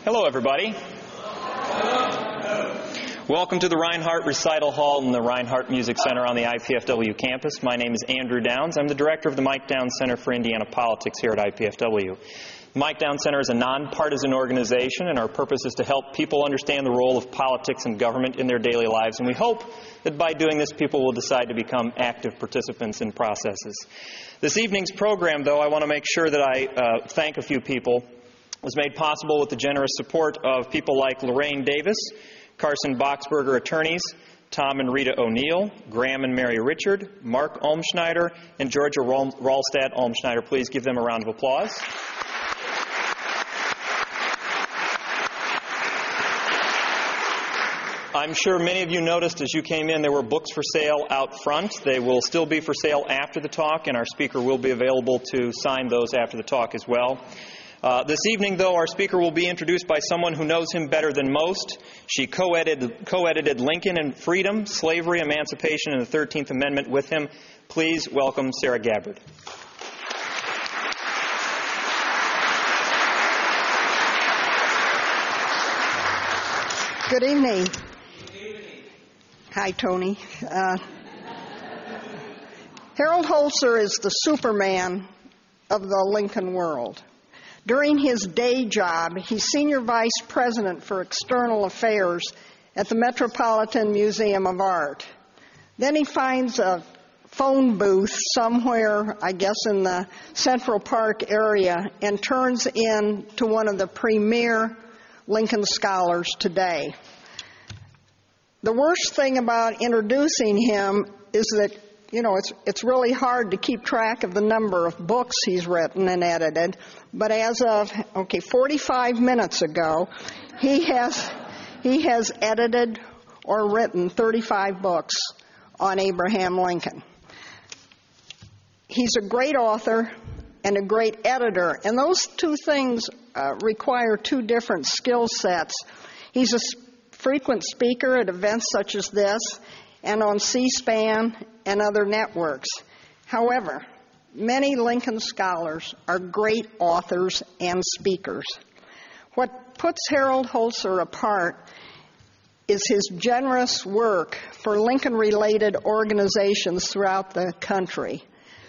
Hello, everybody. Welcome to the Reinhardt Recital Hall in the Reinhardt Music Center on the IPFW campus. My name is Andrew Downs. I'm the director of the Mike Downs Center for Indiana Politics here at IPFW. The Mike Downs Center is a nonpartisan organization, and our purpose is to help people understand the role of politics and government in their daily lives. And we hope that by doing this, people will decide to become active participants in processes. This evening's program, though, I want to make sure that I thank a few people. It was made possible with the generous support of people like Lorraine Davis, Carson Boxberger Attorneys, Tom and Rita O'Neill, Graham and Mary Richard, Mark Olmschneider, and Georgia Rallstadt Olmschneider. Please give them a round of applause. I'm sure many of you noticed as you came in there were books for sale out front. They will still be for sale after the talk, and our speaker will be available to sign those after the talk as well. This evening, though, our speaker will be introduced by someone who knows him better than most. She co-edited Lincoln and Freedom, Slavery, Emancipation, and the 13th Amendment with him. Please welcome Sarah Gabbard. Good evening. Hi, Tony. Harold Holzer is the Superman of the Lincoln world. During his day job, he's Senior Vice President for External Affairs at the Metropolitan Museum of Art. Then he finds a phone booth somewhere, I guess in the Central Park area, and turns in to one of the premier Lincoln scholars today. The worst thing about introducing him is that it's really hard to keep track of the number of books he's written and edited. But as of 45 minutes ago, he has edited or written 35 books on Abraham Lincoln. He's a great author and a great editor, and those two things require two different skill sets. He's a frequent speaker at events such as this and on C-SPAN and other networks. However, many Lincoln scholars are great authors and speakers. What puts Harold Holzer apart is his generous work for Lincoln-related organizations throughout the country.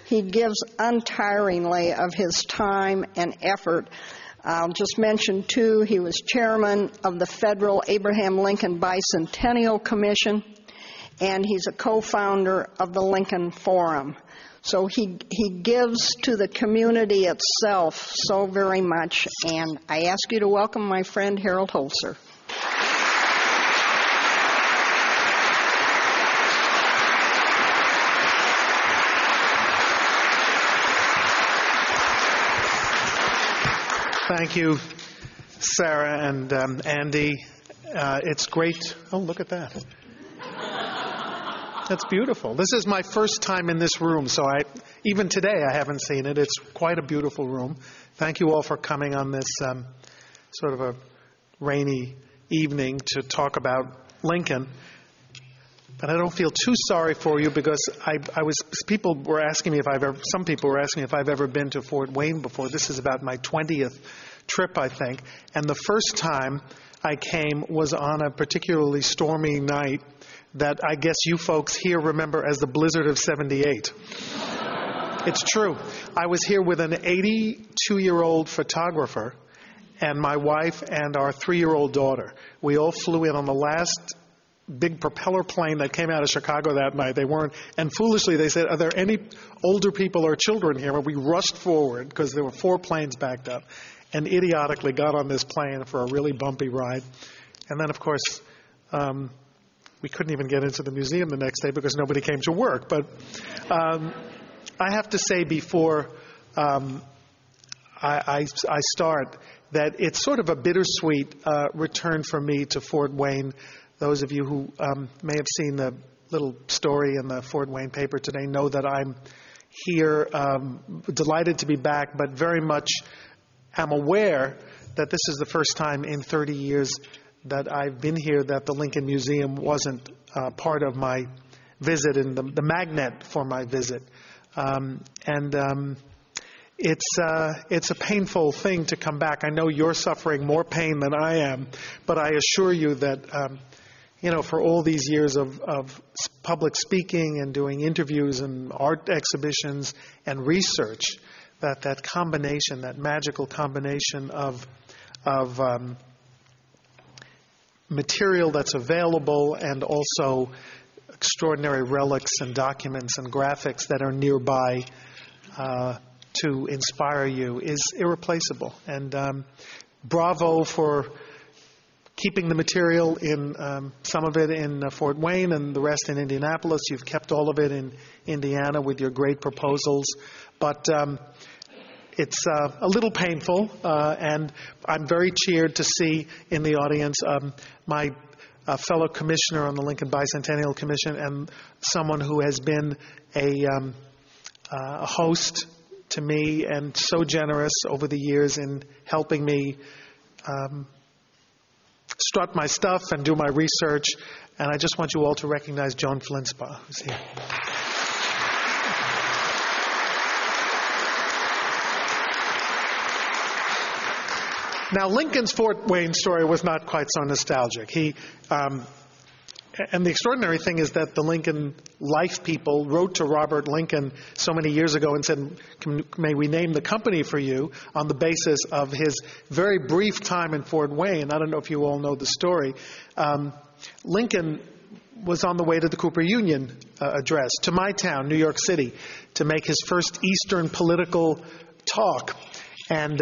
He gives untiringly of his time and effort. I'll just mention two. He was chairman of the Federal Abraham Lincoln Bicentennial Commission, and he's a co-founder of the Lincoln Forum. So he gives to the community itself so very much, and I ask you to welcome my friend Harold Holzer. Thank you, Sarah and Andy. It's great. Oh, look at that. That's beautiful. This is my first time in this room, so even today I haven't seen it. It's quite a beautiful room. Thank you all for coming on this sort of a rainy evening to talk about Lincoln. But I don't feel too sorry for you because some people were asking me if I've ever been to Fort Wayne before. This is about my 20th trip, I think. And the first time I came was on a particularly stormy night that I guess you folks here remember as the blizzard of 78. It's true. I was here with an 82-year-old photographer and my wife and our 3-year-old daughter. We all flew in on the last big propeller plane that came out of Chicago that night. They weren't, and foolishly they said, "Are there any older people or children here?" And we rushed forward because there were 4 planes backed up, and idiotically got on this plane for a really bumpy ride. And then, of course, we couldn't even get into the museum the next day because nobody came to work. But I have to say before I start that it's sort of a bittersweet return for me to Fort Wayne. Those of you who may have seen the little story in the Fort Wayne paper today know that I'm here, delighted to be back, but very much am aware that this is the first time in 30 years that I've been here that the Lincoln Museum wasn't part of my visit and the magnet for my visit. it's a painful thing to come back. I know you're suffering more pain than I am, but I assure you that, for all these years of public speaking and doing interviews and art exhibitions and research, that combination, that magical combination of material that's available and also extraordinary relics and documents and graphics that are nearby to inspire you is irreplaceable. And bravo for keeping the material in, some of it in Fort Wayne and the rest in Indianapolis. You've kept all of it in Indiana with your great proposals. But it's a little painful, and I'm very cheered to see in the audience my fellow commissioner on the Lincoln Bicentennial Commission and someone who has been a host to me and so generous over the years in helping me strut my stuff and do my research. And I just want you all to recognize Joan Flynn Spy, who's here. Now, Lincoln's Fort Wayne story was not quite so nostalgic. And the extraordinary thing is that the Lincoln Life people wrote to Robert Lincoln so many years ago and said, may we name the company for you on the basis of his very brief time in Fort Wayne. I don't know if you all know the story. Lincoln was on the way to the Cooper Union address to my town, New York City, to make his first Eastern political talk. And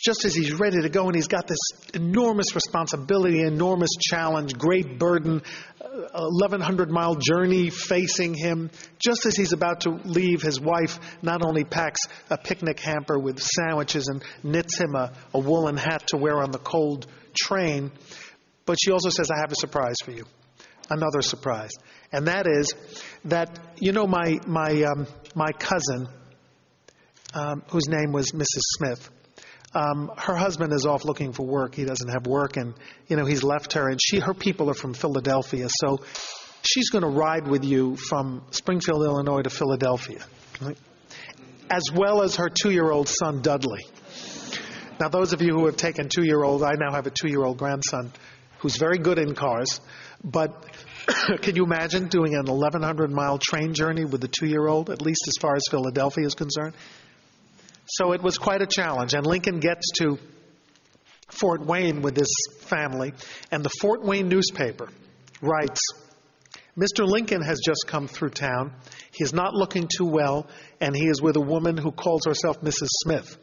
just as he's ready to go, and he's got this enormous responsibility, enormous challenge, great burden, 1,100-mile journey facing him, just as he's about to leave, his wife not only packs a picnic hamper with sandwiches and knits him a woolen hat to wear on the cold train, but she also says, I have a surprise for you, another surprise. And that is that, my cousin, whose name was Mrs. Smith, her husband is off looking for work. He doesn't have work, and he's left her. And her people are from Philadelphia, so she's going to ride with you from Springfield, Illinois, to Philadelphia, right? As well as her 2-year-old son Dudley. Now, those of you who have taken 2-year-olds, I now have a 2-year-old grandson who's very good in cars. But can you imagine doing an 1,100-mile train journey with a 2-year-old, at least as far as Philadelphia is concerned? So it was quite a challenge. And Lincoln gets to Fort Wayne with this family, and the Fort Wayne newspaper writes, Mr. Lincoln has just come through town. He is not looking too well, and he is with a woman who calls herself Mrs. Smith.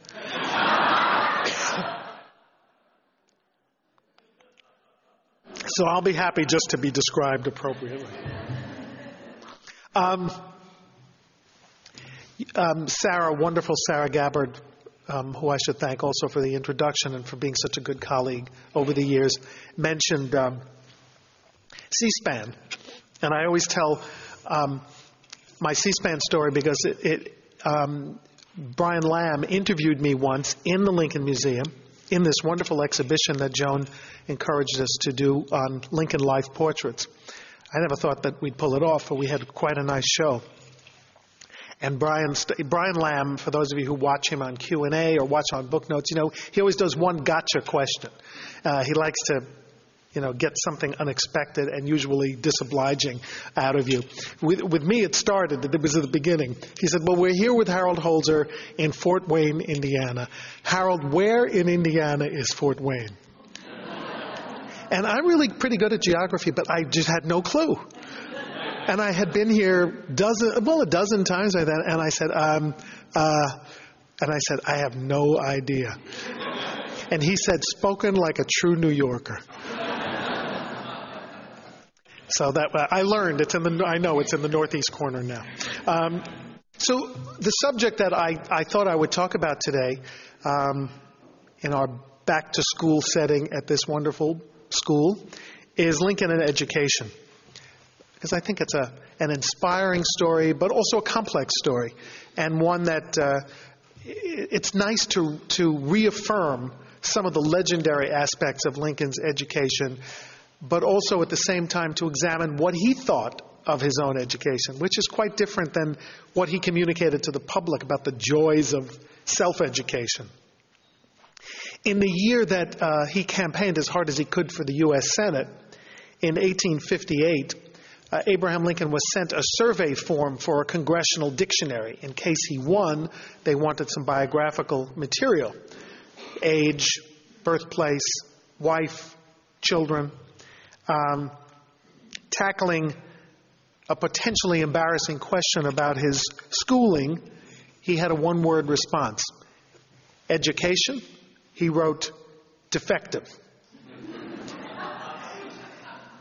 So I'll be happy just to be described appropriately. Sarah, wonderful Sarah Gabbard, who I should thank also for the introduction and for being such a good colleague over the years, mentioned C-SPAN. And I always tell my C-SPAN story because Brian Lamb interviewed me once in the Lincoln Museum in this wonderful exhibition that Joan encouraged us to do on Lincoln Life portraits. I never thought that we'd pull it off, but we had quite a nice show. And Brian Lamb, for those of you who watch him on Q&A or watch on book notes, he always does one gotcha question. He likes to, get something unexpected and usually disobliging out of you. With me, it started. It was at the beginning. He said, well, we're here with Harold Holzer in Fort Wayne, Indiana. Harold, where in Indiana is Fort Wayne? And I'm really pretty good at geography, but I just had no clue. And I had been here a dozen times like that, and I said, I have no idea. And he said, spoken like a true New Yorker. So that I learned I know it's in the northeast corner now. So the subject that I thought I would talk about today, in our back to school setting at this wonderful school, is Lincoln and education. Because I think it's an inspiring story, but also a complex story, and one that it's nice to reaffirm some of the legendary aspects of Lincoln's education, but also at the same time to examine what he thought of his own education, which is quite different than what he communicated to the public about the joys of self-education. In the year that he campaigned as hard as he could for the U.S. Senate, in 1858, Abraham Lincoln was sent a survey form for a congressional dictionary. In case he won, they wanted some biographical material. Age, birthplace, wife, children, tackling a potentially embarrassing question about his schooling. He had a one-word response. Education. He wrote, defective.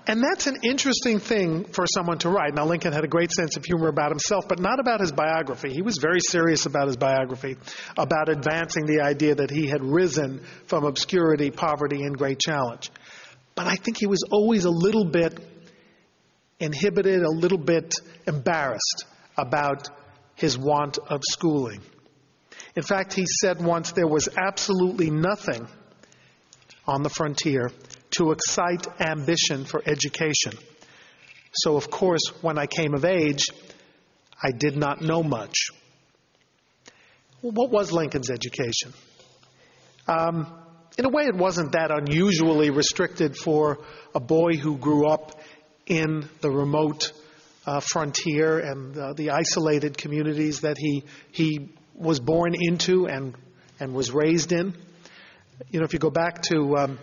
And that's an interesting thing for someone to write. Now, Lincoln had a great sense of humor about himself, but not about his biography. He was very serious about his biography, about advancing the idea that he had risen from obscurity, poverty, and great challenge. But I think he was always a little bit inhibited, a little bit embarrassed about his want of schooling. In fact, he said once there was absolutely nothing on the frontier to excite ambition for education. So, of course, when I came of age, I did not know much. Well, what was Lincoln's education? In a way, it wasn't that unusually restricted for a boy who grew up in the remote frontier and the isolated communities that he was born into and was raised in. You know, if you go back to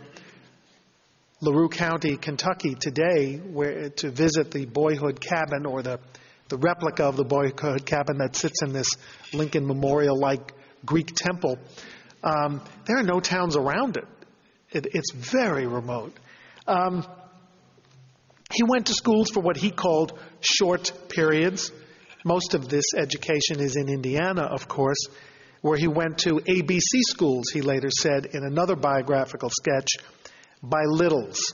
LaRue County, Kentucky today, to visit the boyhood cabin or the replica of the boyhood cabin that sits in this Lincoln Memorial-like Greek temple, there are no towns around it. It's very remote. He went to schools for what he called short periods. Most of this education is in Indiana, of course, where he went to ABC schools, he later said in another biographical sketch, by littles.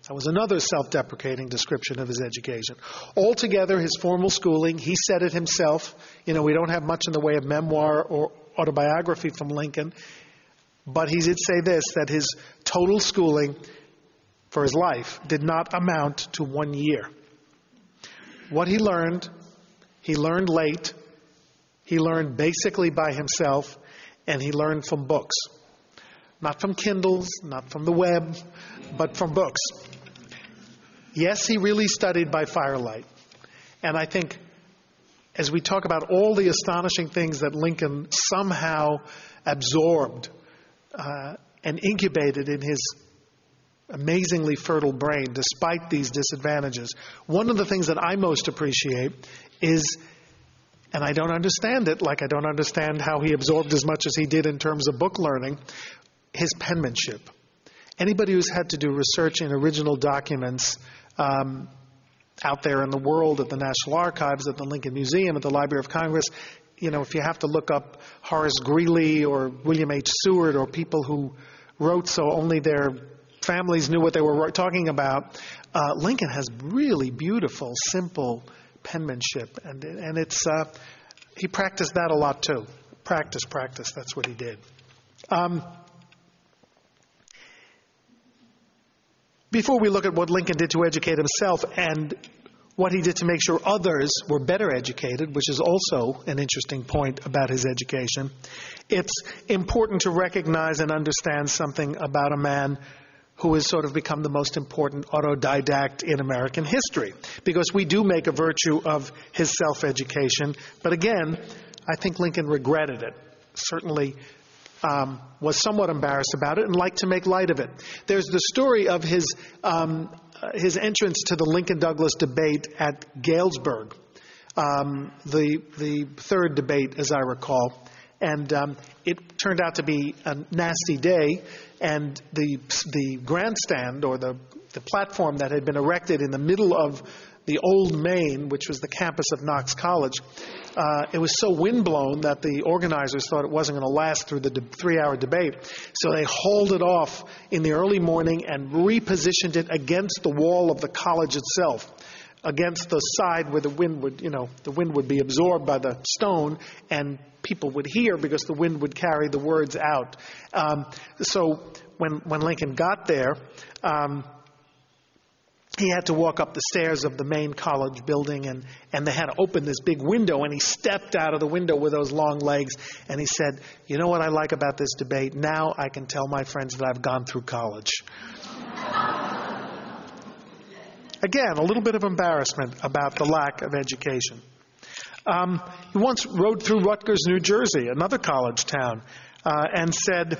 That was another self-deprecating description of his education. Altogether, his formal schooling, he said it himself. You know, we don't have much in the way of memoir or autobiography from Lincoln, but he did say this, that his total schooling for his life did not amount to 1 year. What he learned late, he learned basically by himself, and he learned from books. Not from Kindles, not from the web, but from books. Yes, he really studied by firelight. And I think as we talk about all the astonishing things that Lincoln somehow absorbed and incubated in his amazingly fertile brain, despite these disadvantages, one of the things that I most appreciate is, and I don't understand it, like I don't understand how he absorbed as much as he did in terms of book learning, his penmanship. Anybody who's had to do research in original documents out there in the world, at the National Archives, at the Lincoln Museum, at the Library of Congress, you know, if you have to look up Horace Greeley or William H. Seward or people who wrote so only their families knew what they were talking about, Lincoln has really beautiful, simple penmanship. And it's he practiced that a lot too. Practice, that's what he did. Before we look at what Lincoln did to educate himself and what he did to make sure others were better educated, which is also an interesting point about his education, it's important to recognize and understand something about a man who has sort of become the most important autodidact in American history. Because we do make a virtue of his self-education, but again, I think Lincoln regretted it. Certainly was somewhat embarrassed about it and liked to make light of it. There's the story of his entrance to the Lincoln-Douglas debate at Galesburg, the third debate, as I recall. And it turned out to be a nasty day, and the grandstand, or the platform that had been erected in the middle of the old Main, which was the campus of Knox College, it was so windblown that the organizers thought it wasn't going to last through the 3-hour debate. So they hauled it off in the early morning and repositioned it against the wall of the college itself, against the side where the wind would be absorbed by the stone, and people would hear because the wind would carry the words out. So when Lincoln got there, he had to walk up the stairs of the main college building, and they had to open this big window, and he stepped out of the window with those long legs, and he said, "You know what I like about this debate? Now I can tell my friends that I've gone through college." Again, a little bit of embarrassment about the lack of education. He once rode through Rutgers, New Jersey, another college town, and said,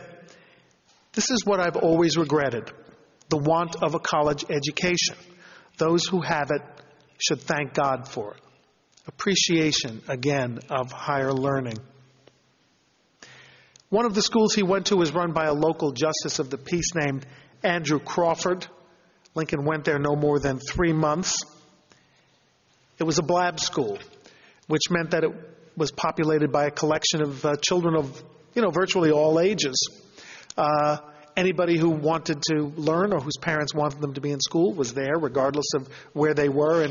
"This is what I've always regretted, the want of a college education. Those who have it should thank God for it." Appreciation, again, of higher learning. One of the schools he went to was run by a local justice of the peace named Andrew Crawford. Lincoln went there no more than 3 months. It was a blab school, which meant that it was populated by a collection of children of, virtually all ages. Anybody who wanted to learn or whose parents wanted them to be in school was there, regardless of where they were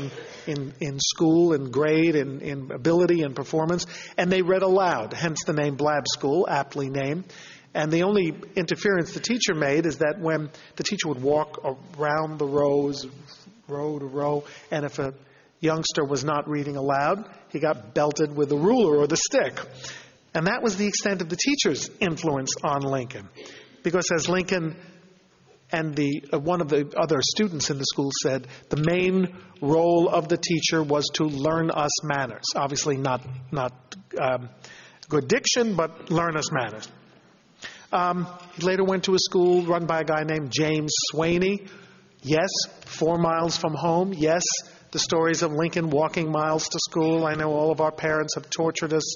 in school and grade and in ability and performance. And they read aloud, hence the name Blab School, aptly named. And the only interference the teacher made is that when the teacher would walk around the rows, row to row, and if a youngster was not reading aloud, he got belted with the ruler or the stick. And that was the extent of the teacher's influence on Lincoln. Because as Lincoln and one of the other students in the school said, the main role of the teacher was to learn us manners. Obviously not good diction, but learn us manners. He later went to a school run by a guy named James Swaney. Yes, 4 miles from home. Yes, the stories of Lincoln walking miles to school. I know all of our parents have tortured us.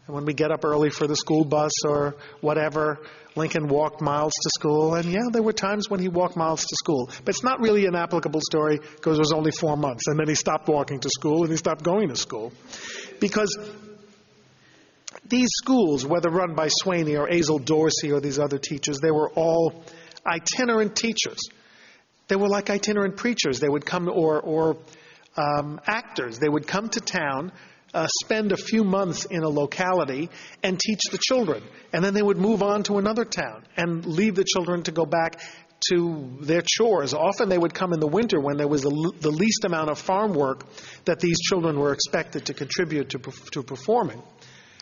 And when we get up early for the school bus or whatever, Lincoln walked miles to school. And yeah, there were times when he walked miles to school. But it's not really an applicable story because it was only 4 months. And then he stopped walking to school and he stopped going to school. Because these schools, whether run by Swaney or Azel Dorsey or these other teachers, they were all itinerant teachers. They were like itinerant preachers. They would come, or actors. They would come to town, spend a few months in a locality, and teach the children. And then they would move on to another town and leave the children to go back to their chores. Often they would come in the winter when there was the least amount of farm work that these children were expected to contribute to performing.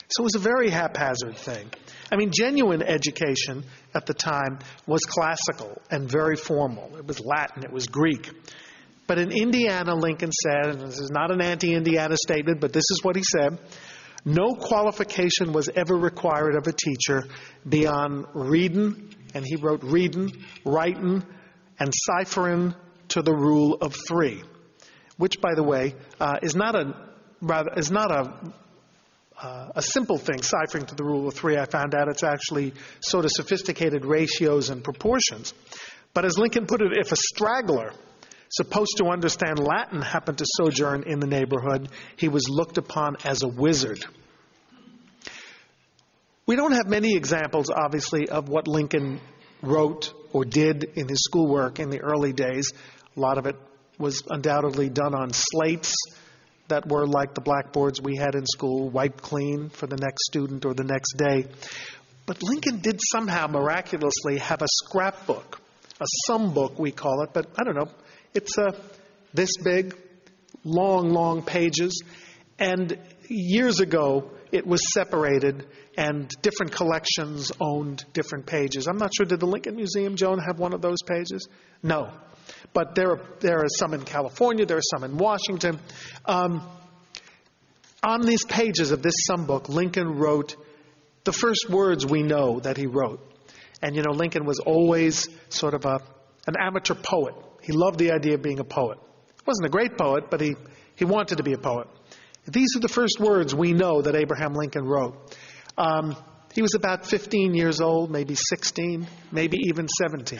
So it was a very haphazard thing. I mean, genuine education at the time was classical and very formal. It was Latin, it was Greek. But in Indiana, Lincoln said, and this is not an anti-Indiana statement, but this is what he said, no qualification was ever required of a teacher beyond reading, and he wrote reading, writing, and ciphering to the rule of 3, which, by the way, is not a simple thing, ciphering to the rule of 3. I found out it's actually sort of sophisticated ratios and proportions. But as Lincoln put it, if a straggler supposed to understand Latin happened to sojourn in the neighborhood, he was looked upon as a wizard. We don't have many examples, obviously, of what Lincoln wrote or did in his schoolwork in the early days. A lot of it was undoubtedly done on slates that were like the blackboards we had in school, wiped clean for the next student or the next day. But Lincoln did somehow miraculously have a scrapbook, a sum book we call it, but I don't know, it's this big, long pages. And years ago, it was separated and different collections owned different pages. I'm not sure, did the Lincoln Museum, Joan, have one of those pages? No. But there are some in California, there are some in Washington. On these pages of this sum book, Lincoln wrote the first words we know that he wrote. And, Lincoln was always sort of an amateur poet. He loved the idea of being a poet. He wasn't a great poet, but he wanted to be a poet. These are the first words we know that Abraham Lincoln wrote. He was about 15 years old, maybe 16, maybe even 17.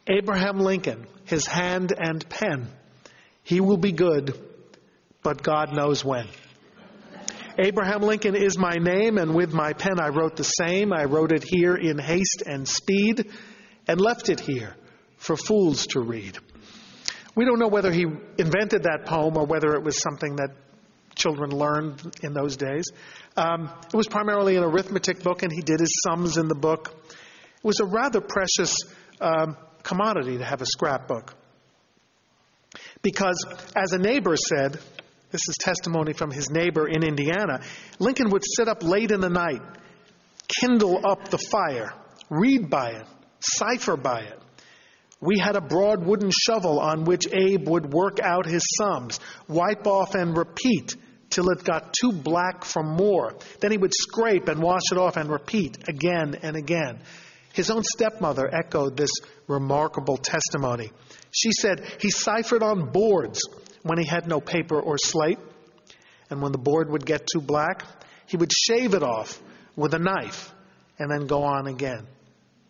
Abraham Lincoln, his hand and pen. He will be good, but God knows when. Abraham Lincoln is my name, and with my pen I wrote the same. I wrote it here in haste and speed, and left it here for fools to read. We don't know whether he invented that poem or whether it was something that children learned in those days. It was primarily an arithmetic book, and he did his sums in the book. It was a rather precious commodity to have a scrapbook. Because, as a neighbor said, this is testimony from his neighbor in Indiana, Lincoln would sit up late in the night, kindle up the fire, read by it, cipher by it. We had a broad wooden shovel on which Abe would work out his sums, wipe off and repeat till it got too black for more. Then he would scrape and wash it off and repeat again and again. His own stepmother echoed this remarkable testimony. She said he ciphered on boards when he had no paper or slate. And when the board would get too black, he would shave it off with a knife and then go on again.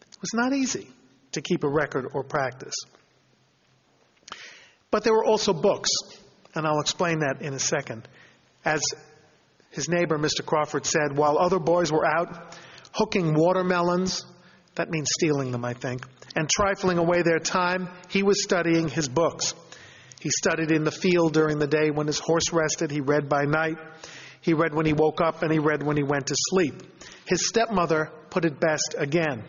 It was not easy to keep a record or practice. But there were also books, and I'll explain that in a second. As his neighbor, Mr. Crawford, said, while other boys were out hooking watermelons, that means stealing them, I think, and trifling away their time, he was studying his books. He studied in the field during the day when his horse rested. He read by night. He read when he woke up, and he read when he went to sleep. His stepmother put it best again.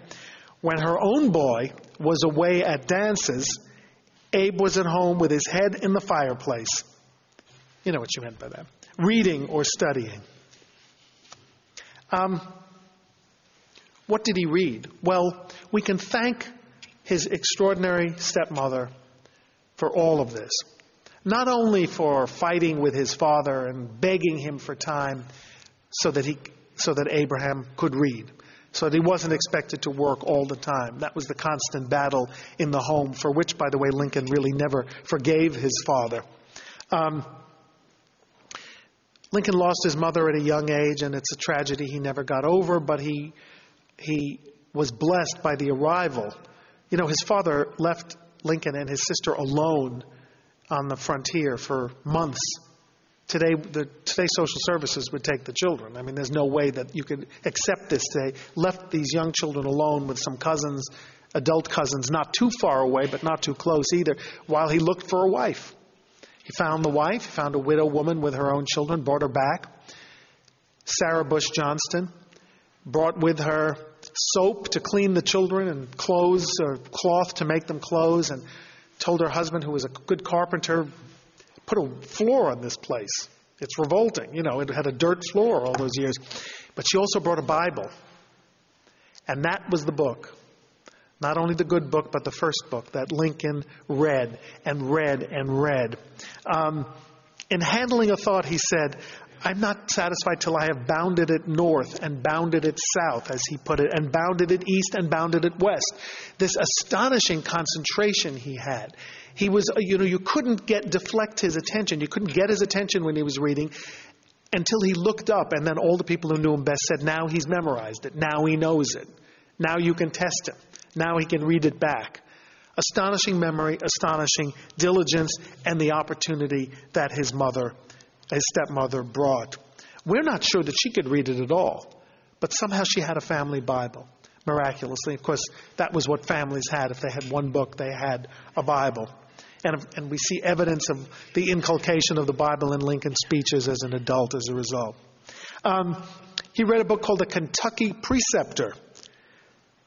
When her own boy was away at dances, Abe was at home with his head in the fireplace. You know what she meant by that. Reading or studying. What did he read? Well, we can thank his extraordinary stepmother for all of this. Not only for fighting with his father and begging him for time so that Abraham could read, so that he wasn't expected to work all the time. That was the constant battle in the home, for which, by the way, Lincoln really never forgave his father. Lincoln lost his mother at a young age, and it's a tragedy he never got over, but he was blessed by the arrival. You know, his father left Lincoln and his sister alone on the frontier for months. Today social services would take the children. I mean, there's no way that you could accept this today. Left these young children alone with some cousins, adult cousins, not too far away, but not too close either, while he looked for a wife. He found the wife, found a widow woman with her own children, brought her back. Sarah Bush Johnston brought with her soap to clean the children and clothes or cloth to make them clothes, and told her husband, who was a good carpenter, put a floor on this place. It's revolting. You know, it had a dirt floor all those years. But she also brought a Bible. And that was the book. Not only the good book, but the first book that Lincoln read and read and read. In handling a thought, he said, I'm not satisfied till I have bounded it north and bounded it south, as he put it, and bounded it east and bounded it west. This astonishing concentration he had. He was, you couldn't deflect his attention. You couldn't get his attention when he was reading until he looked up, and then all the people who knew him best said, now he's memorized it. Now he knows it. Now you can test him. Now he can read it back. Astonishing memory, astonishing diligence, and the opportunity that his stepmother brought. We're not sure that she could read it at all, but somehow she had a family Bible, miraculously. Of course, that was what families had. If they had one book, they had a Bible. And we see evidence of the inculcation of the Bible in Lincoln's speeches as an adult as a result. He read a book called The Kentucky Preceptor,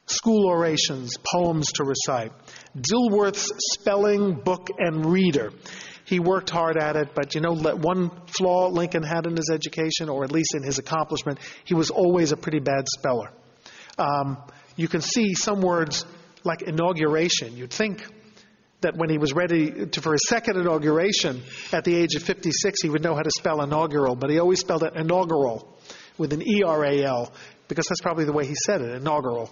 School Orations, Poems to Recite, Dilworth's Spelling Book and Reader. He worked hard at it, but one flaw Lincoln had in his education, or at least in his accomplishment, he was always a pretty bad speller. You can see some words like inauguration. You'd think that when he was ready for his second inauguration at the age of 56, he would know how to spell inaugural, but he always spelled it inaugural with an E-R-A-L, because that's probably the way he said it, inaugural.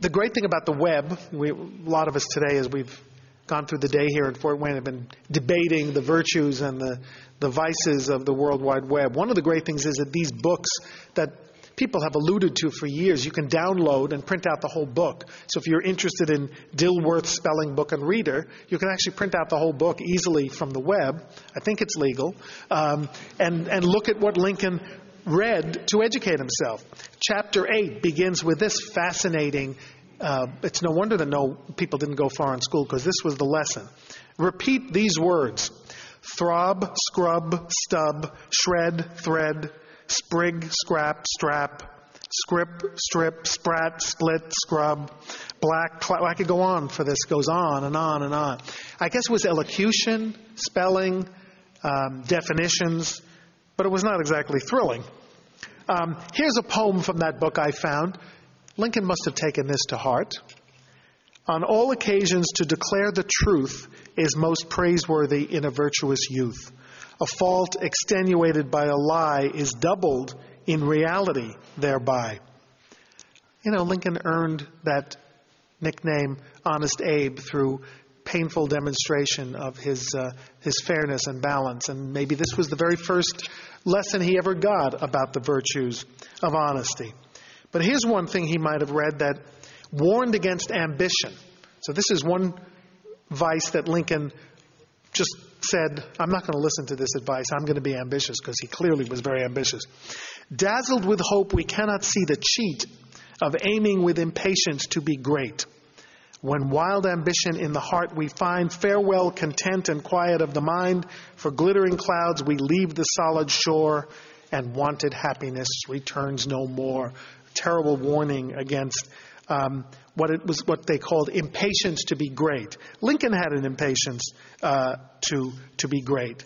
The great thing about the web, a lot of us today, as we've gone through the day here at Fort Wayne, have been debating the virtues and the vices of the World Wide Web. One of the great things is that these books that people have alluded to for years, you can download and print out the whole book. So if you're interested in Dilworth's Spelling Book and Reader, you can actually print out the whole book easily from the web. I think it's legal. And look at what Lincoln read to educate himself. Chapter 8 begins with this fascinating, it's no wonder that people didn't go far in school, because this was the lesson. Repeat these words: throb, scrub, stub, shred, thread, sprig, scrap, strap, strip, sprat, split, scrub, black, I could go on for this, goes on and on and on. I guess it was elocution, spelling, definitions, but it was not exactly thrilling. Here's a poem from that book I found. Lincoln must have taken this to heart. On all occasions to declare the truth is most praiseworthy in a virtuous youth. A fault extenuated by a lie is doubled in reality thereby. You know, Lincoln earned that nickname, Honest Abe, through painful demonstration of his fairness and balance. And maybe this was the very first lesson he ever got about the virtues of honesty. But here's one thing he might have read that warned against ambition. So this is one vice that Lincoln just said, I'm not going to listen to this advice. I'm going to be ambitious, because he clearly was very ambitious. Dazzled with hope, we cannot see the cheat of aiming with impatience to be great. When wild ambition in the heart we find, farewell content and quiet of the mind. For glittering clouds we leave the solid shore, and wanted happiness returns no more. Terrible warning against what they called impatience to be great. Lincoln had an impatience to be great,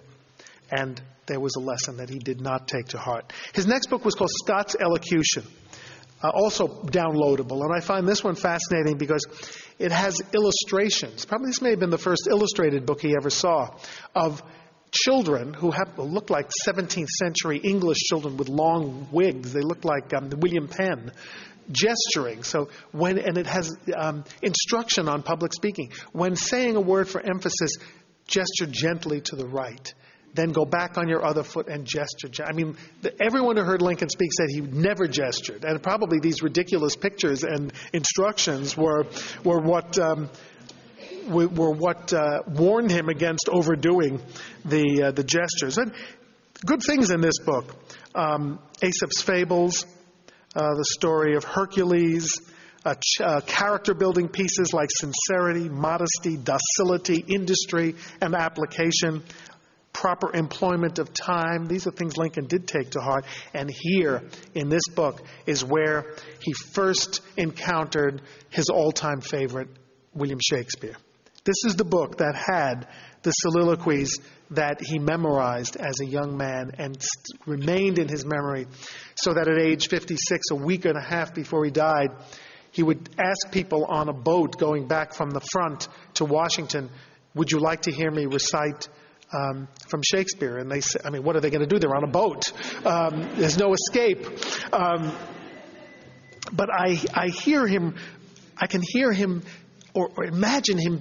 and there was a lesson that he did not take to heart. His next book was called Scott's Elocution, also downloadable, and I find this one fascinating because it has illustrations. Probably this may have been the first illustrated book he ever saw, of children who look like 17th century English children with long wigs. They look like William Penn, gesturing. And it has instruction on public speaking. When saying a word for emphasis, gesture gently to the right. Then go back on your other foot and gesture. Everyone who heard Lincoln speak said he never gestured. And probably these ridiculous pictures and instructions were what warned him against overdoing the gestures. And good things in this book. Aesop's Fables, the story of Hercules, character-building pieces like sincerity, modesty, docility, industry, and application, proper employment of time. These are things Lincoln did take to heart. And here, in this book, is where he first encountered his all-time favorite, William Shakespeare. This is the book that had the soliloquies that he memorized as a young man and remained in his memory, so that at age 56, a week and a half before he died, he would ask people on a boat going back from the front to Washington, would you like to hear me recite from Shakespeare? And they say, what are they going to do? They're on a boat. There's no escape. But I hear him, I can hear him or imagine him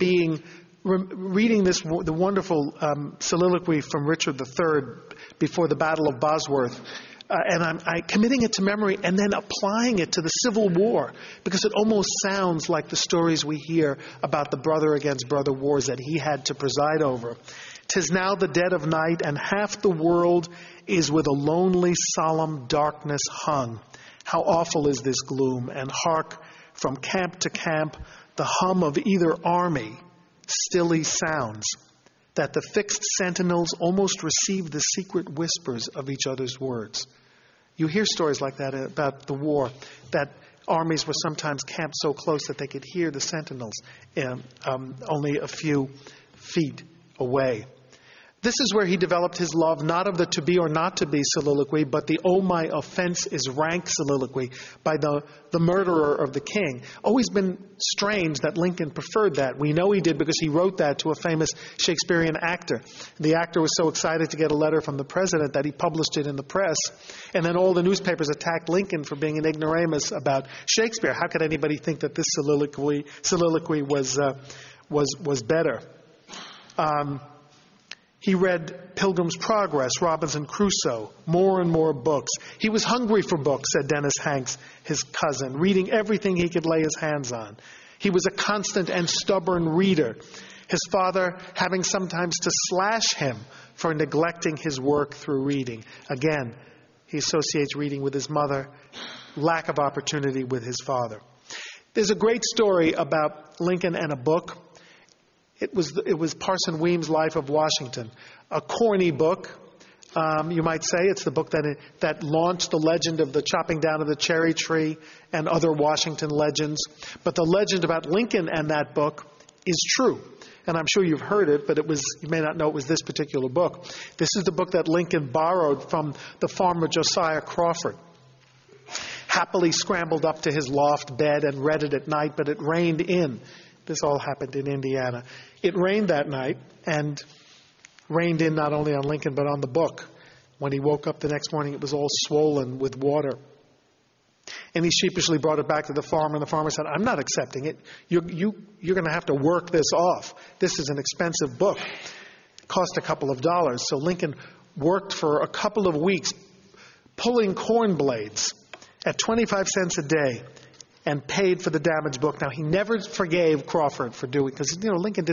reading the wonderful soliloquy from Richard III before the Battle of Bosworth, and I'm committing it to memory and then applying it to the Civil War, because it almost sounds like the stories we hear about the brother against brother wars that he had to preside over. 'Tis now the dead of night, and half the world is with a lonely, solemn darkness hung. How awful is this gloom, and hark, from camp to camp, the hum of either army stilly sounds, that the fixed sentinels almost receive the secret whispers of each other's words. You hear stories like that about the war, that armies were sometimes camped so close that they could hear the sentinels only a few feet away. This is where he developed his love, not of the to be or not to be soliloquy, but the oh my offense is rank soliloquy by the murderer of the king. Always been strange that Lincoln preferred that. We know he did because he wrote that to a famous Shakespearean actor. The actor was so excited to get a letter from the president that he published it in the press. And then all the newspapers attacked Lincoln for being an ignoramus about Shakespeare. How could anybody think that this soliloquy was better? He read Pilgrim's Progress, Robinson Crusoe, more and more books. He was hungry for books, said Dennis Hanks, his cousin, reading everything he could lay his hands on. He was a constant and stubborn reader, his father having sometimes to slash him for neglecting his work through reading. Again, he associates reading with his mother, lack of opportunity with his father. There's a great story about Lincoln and a book. It was Parson Weems' Life of Washington, a corny book, you might say. It's the book that launched the legend of the chopping down of the cherry tree and other Washington legends. But the legend about Lincoln and that book is true. And I'm sure you've heard it, but you may not know it was this particular book. This is the book that Lincoln borrowed from the farmer Josiah Crawford. Happily scrambled up to his loft bed and read it at night, but it rained in. This all happened in Indiana. It rained that night, and rained in not only on Lincoln, but on the book. When he woke up the next morning, it was all swollen with water. And he sheepishly brought it back to the farmer, and the farmer said, "I'm not accepting it. You're going to have to work this off. This is an expensive book. It cost a couple of dollars." So Lincoln worked for a couple of weeks pulling corn blades at 25 cents a day and paid for the damaged book. Now, he never forgave Crawford for doing, because, Lincoln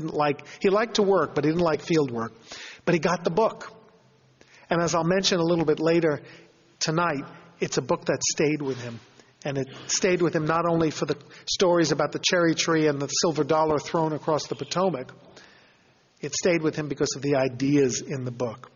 he liked to work, but he didn't like field work. But he got the book. And as I'll mention a little bit later tonight, it's a book that stayed with him. And it stayed with him not only for the stories about the cherry tree and the silver dollar thrown across the Potomac. It stayed with him because of the ideas in the book.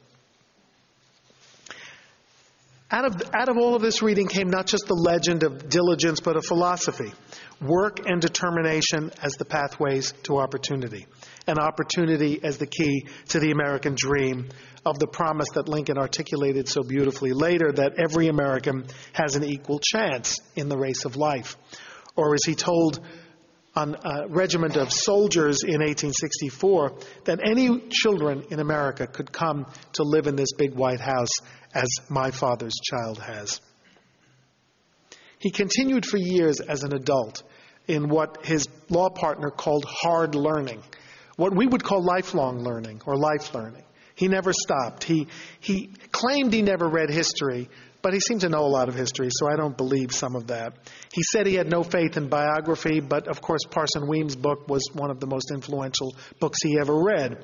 Out of all of this reading came not just the legend of diligence, but a philosophy. Work and determination as the pathways to opportunity. And opportunity as the key to the American dream, of the promise that Lincoln articulated so beautifully later, that every American has an equal chance in the race of life. Or as he told on a regiment of soldiers in 1864, that any children in America could come to live in this big white house as my father's child has. He continued for years as an adult in what his law partner called hard learning, what we would call lifelong learning or life learning. He never stopped. He claimed he never read history, but he seemed to know a lot of history, so I don't believe some of that. He said he had no faith in biography, but of course Parson Weems' book was one of the most influential books he ever read.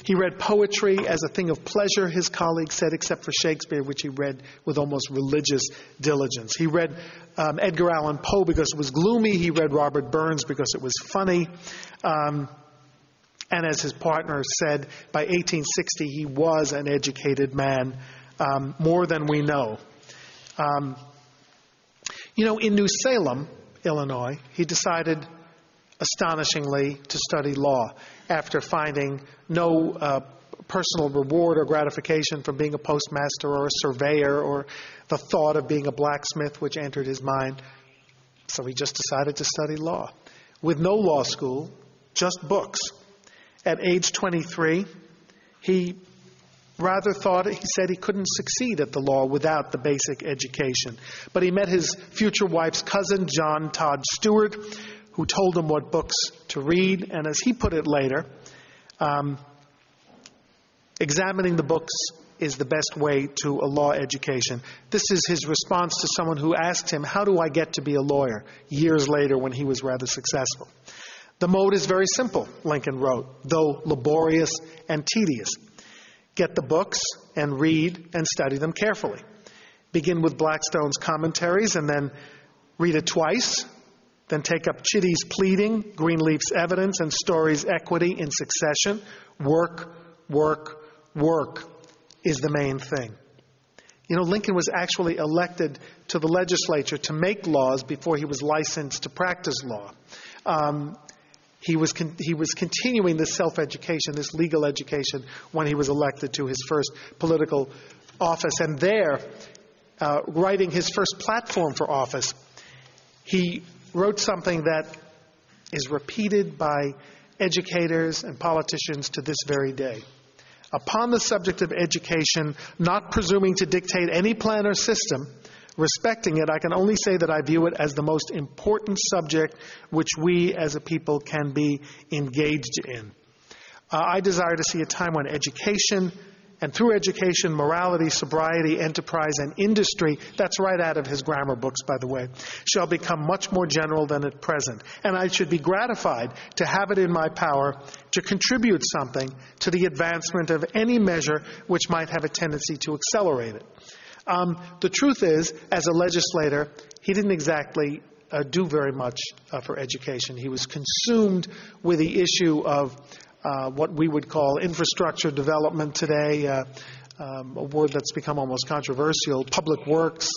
He read poetry as a thing of pleasure, his colleagues said, except for Shakespeare, which he read with almost religious diligence. He read Edgar Allan Poe because it was gloomy. He read Robert Burns because it was funny. And as his partner said, by 1860 he was an educated man, more than we know. In New Salem, Illinois, he decided, astonishingly, to study law after finding no personal reward or gratification from being a postmaster or a surveyor or the thought of being a blacksmith, which entered his mind. So he just decided to study law. With no law school, just books. At age 23, he said he couldn't succeed at the law without the basic education. But he met his future wife's cousin, John Todd Stewart, who told him what books to read. And as he put it later, examining the books is the best way to a law education. This is his response to someone who asked him, "How do I get to be a lawyer?" years later when he was rather successful. "The mode is very simple," Lincoln wrote, "though laborious and tedious. Get the books and read and study them carefully. Begin with Blackstone's commentaries and then read it twice. Then take up Chitty's pleading, Greenleaf's evidence, and Story's equity in succession. Work, work, work is the main thing." Lincoln was actually elected to the legislature to make laws before he was licensed to practice law. He was continuing this self-education, this legal education, when he was elected to his first political office. And there, writing his first platform for office, he wrote something that is repeated by educators and politicians to this very day. "Upon the subject of education, not presuming to dictate any plan or system, respecting it, I can only say that I view it as the most important subject which we as a people can be engaged in. I desire to see a time when education, and through education, morality, sobriety, enterprise, and industry," that's right out of his grammar books, by the way, "shall become much more general than at present. And I should be gratified to have it in my power to contribute something to the advancement of any measure which might have a tendency to accelerate it." The truth is, as a legislator, he didn't exactly do very much for education. He was consumed with the issue of what we would call infrastructure development today, a word that's become almost controversial, public works,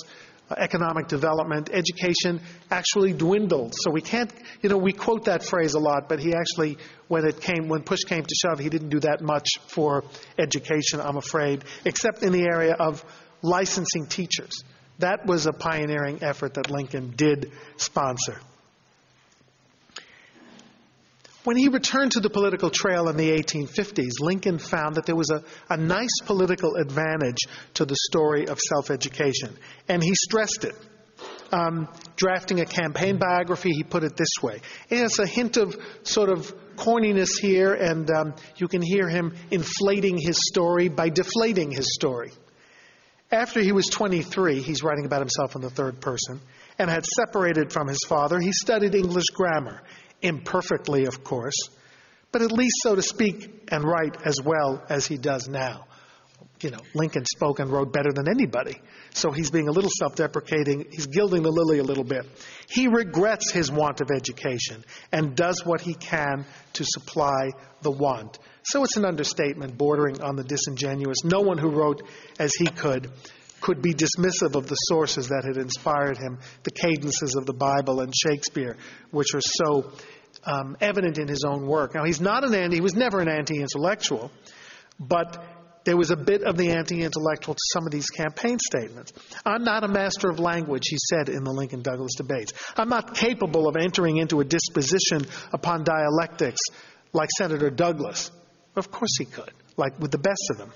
economic development, education actually dwindled. So we can't, we quote that phrase a lot, but he actually, when push came to shove, he didn't do that much for education, I'm afraid, except in the area of licensing teachers. That was a pioneering effort that Lincoln did sponsor. When he returned to the political trail in the 1850s, Lincoln found that there was a nice political advantage to the story of self-education, and he stressed it. Drafting a campaign biography, he put it this way. It has a hint of sort of corniness here, and you can hear him inflating his story by deflating his story. After he was 23, he's writing about himself in the third person, and had separated from his father, he studied English grammar. Imperfectly, of course, but at least, so to speak, and write as well as he does now. Lincoln spoke and wrote better than anybody, so he's being a little self-deprecating. He's gilding the lily a little bit. He regrets his want of education and does what he can to supply the want. So it's an understatement bordering on the disingenuous. No one who wrote as he could be dismissive of the sources that had inspired him, the cadences of the Bible and Shakespeare, which are so evident in his own work. Now, he was never an anti-intellectual, but there was a bit of the anti-intellectual to some of these campaign statements. I'm not a master of language, he said in the Lincoln-Douglas debates. I'm not capable of entering into a disposition upon dialectics like Senator Douglas. Of course he could, like with the best of them.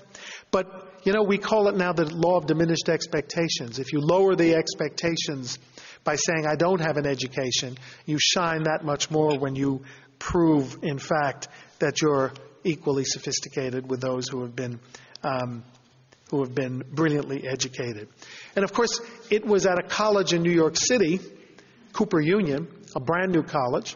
But we call it now the law of diminished expectations. If you lower the expectations by saying, I don't have an education, you shine that much more when you prove, in fact, that you're equally sophisticated with those who have been brilliantly educated. And of course, it was at a college in New York City, Cooper Union, a brand new college,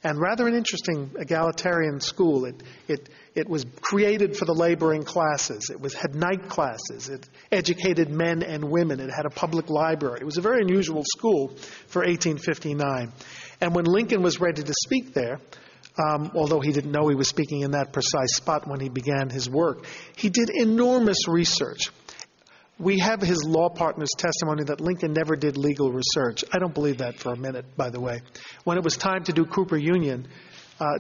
and rather an interesting egalitarian school. It was created for the laboring classes. It had night classes. It educated men and women. It had a public library. It was a very unusual school for 1859. And when Lincoln was ready to speak there, although he didn't know he was speaking in that precise spot when he began his work, he did enormous research. We have his law partner's testimony that Lincoln never did legal research. I don't believe that for a minute, by the way. When it was time to do Cooper Union,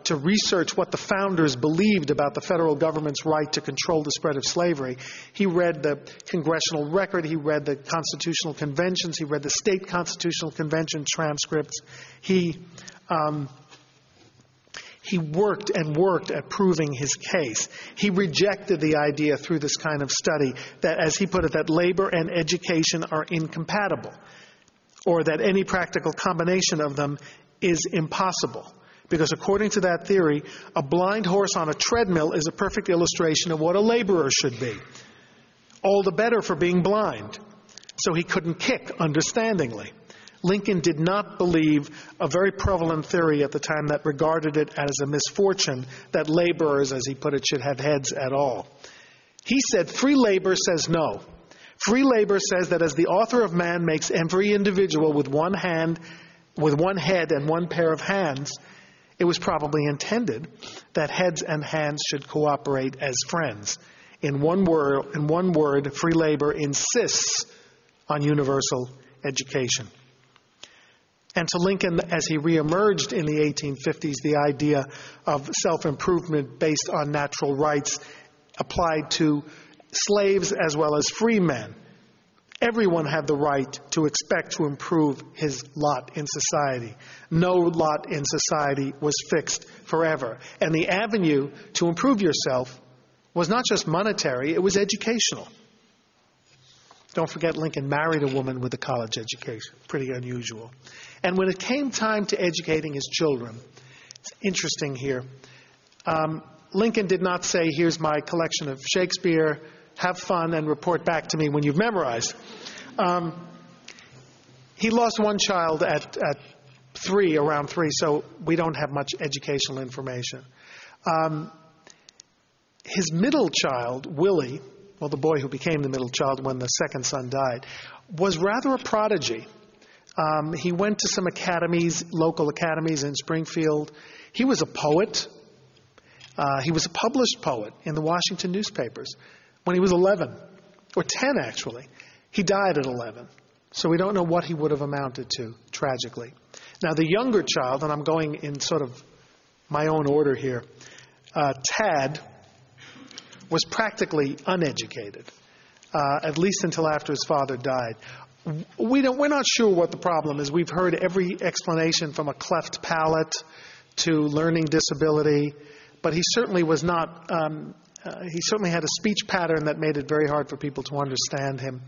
to research what the founders believed about the federal government's right to control the spread of slavery, he read the congressional record, he read the constitutional conventions, he read the state constitutional convention transcripts. He worked and worked at proving his case. He rejected the idea through this kind of study that, as he put it, that labor and education are incompatible, or that any practical combination of them is impossible. Because according to that theory, a blind horse on a treadmill is a perfect illustration of what a laborer should be. All the better for being blind. So he couldn't kick understandingly. Lincoln did not believe a very prevalent theory at the time that regarded it as a misfortune that laborers, as he put it, should have heads at all. He said free labor says no. Free labor says that as the author of man makes every individual with one head and one pair of hands, it was probably intended that heads and hands should cooperate as friends. In one word, free labor insists on universal education. And to Lincoln, as he reemerged in the 1850s, the idea of self-improvement based on natural rights applied to slaves as well as free men. Everyone had the right to expect to improve his lot in society. No lot in society was fixed forever. And the avenue to improve yourself was not just monetary, it was educational. Don't forget, Lincoln married a woman with a college education. Pretty unusual. And when it came time to educating his children, it's interesting here. Lincoln did not say, here's my collection of Shakespeare, have fun and report back to me when you've memorized. He lost one child at around three, so we don't have much educational information. His middle child, Willie, well, the boy who became the middle child when the second son died, was rather a prodigy. He went to some academies, local academies in Springfield. He was a poet. He was a published poet in the Washington newspapers when he was 11, or 10 actually. He died at 11. So we don't know what he would have amounted to, tragically. Now the younger child, and I'm going in sort of my own order here, Tad was practically uneducated, at least until after his father died. We're not sure what the problem is. We've heard every explanation from a cleft palate to learning disability, but he certainly was not. He certainly had a speech pattern that made it very hard for people to understand him.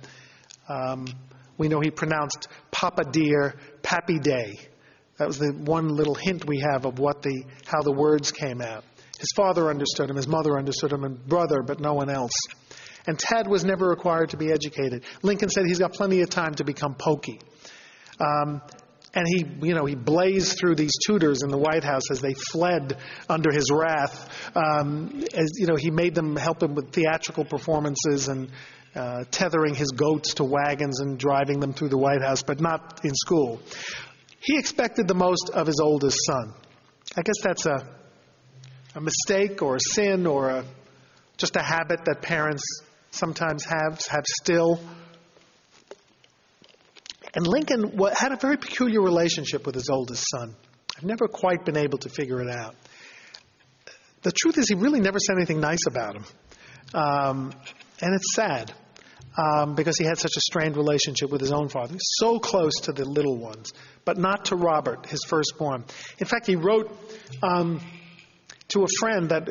We know he pronounced Papa Dear, Pappy Day. That was the one little hint we have of how the words came out. His father understood him, his mother understood him, and brother, but no one else. And Tad was never required to be educated. Lincoln said he's got plenty of time to become pokey. And he blazed through these tutors in the White House as they fled under his wrath. He made them help him with theatrical performances and tethering his goats to wagons and driving them through the White House, but not in school. He expected the most of his oldest son. I guess that's a mistake or a sin or just a habit that parents sometimes have still. And Lincoln had a very peculiar relationship with his oldest son. I've never quite been able to figure it out. The truth is he really never said anything nice about him. And it's sad because he had such a strained relationship with his own father. He was so close to the little ones, but not to Robert, his firstborn. In fact, he wrote to a friend that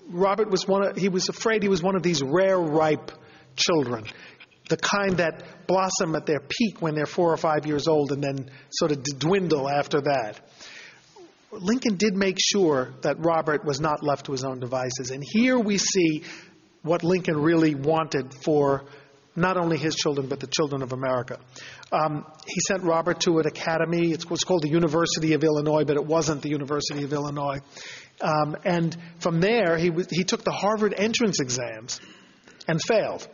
Robert he was afraid he was one of these rare, ripe children, the kind that blossom at their peak when they're 4 or 5 years old and then sort of dwindle after that. Lincoln did make sure that Robert was not left to his own devices. And here we see what Lincoln really wanted for not only his children, but the children of America. He sent Robert to an academy. It was called the University of Illinois, but it wasn't the University of Illinois. And from there, he took the Harvard entrance exams and failed.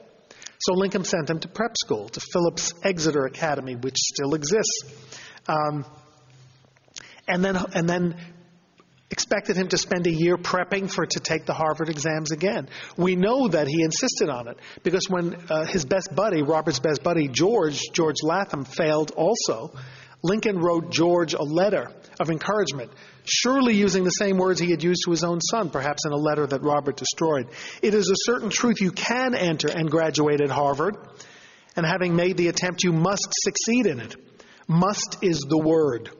So Lincoln sent him to prep school, to Phillips Exeter Academy, which still exists. And then expected him to spend a year prepping to take the Harvard exams again. We know that he insisted on it because when his best buddy, Robert's best buddy, George Latham, failed also, Lincoln wrote George a letter of encouragement, surely using the same words he had used to his own son, perhaps in a letter that Robert destroyed. It is a certain truth you can enter and graduate at Harvard, and having made the attempt, you must succeed in it. Must is the word.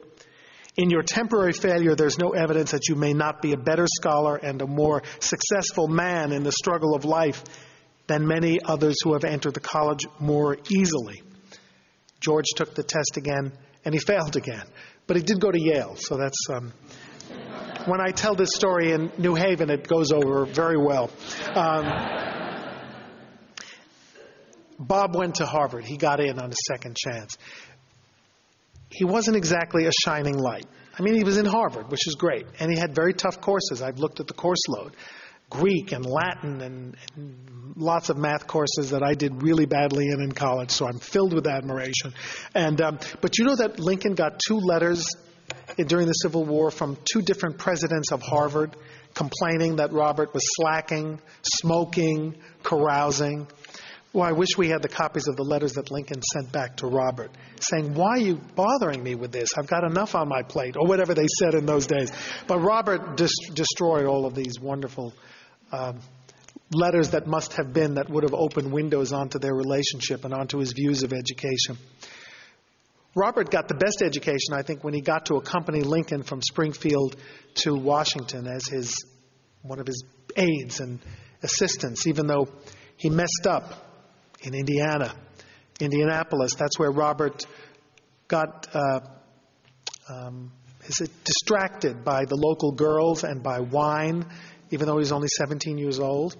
In your temporary failure, there's no evidence that you may not be a better scholar and a more successful man in the struggle of life than many others who have entered the college more easily. George took the test again, and he failed again. But he did go to Yale, so that's... when I tell this story in New Haven, it goes over very well. Bob went to Harvard. He got in on a second chance. He wasn't exactly a shining light. I mean, he was in Harvard, which is great. And he had very tough courses. I've looked at the course load. Greek and Latin and lots of math courses that I did really badly in college, so I'm filled with admiration. But you know that Lincoln got 2 letters during the Civil War from 2 different presidents of Harvard complaining that Robert was slacking, smoking, carousing. Well, I wish we had the copies of the letters that Lincoln sent back to Robert, saying, why are you bothering me with this? I've got enough on my plate, or whatever they said in those days. But Robert destroyed all of these wonderful letters that would have opened windows onto their relationship and onto his views of education. Robert got the best education, I think, when he got to accompany Lincoln from Springfield to Washington as one of his aides and assistants, even though he messed up in Indianapolis. That's where Robert got distracted by the local girls and by wine, even though he was only 17 years old.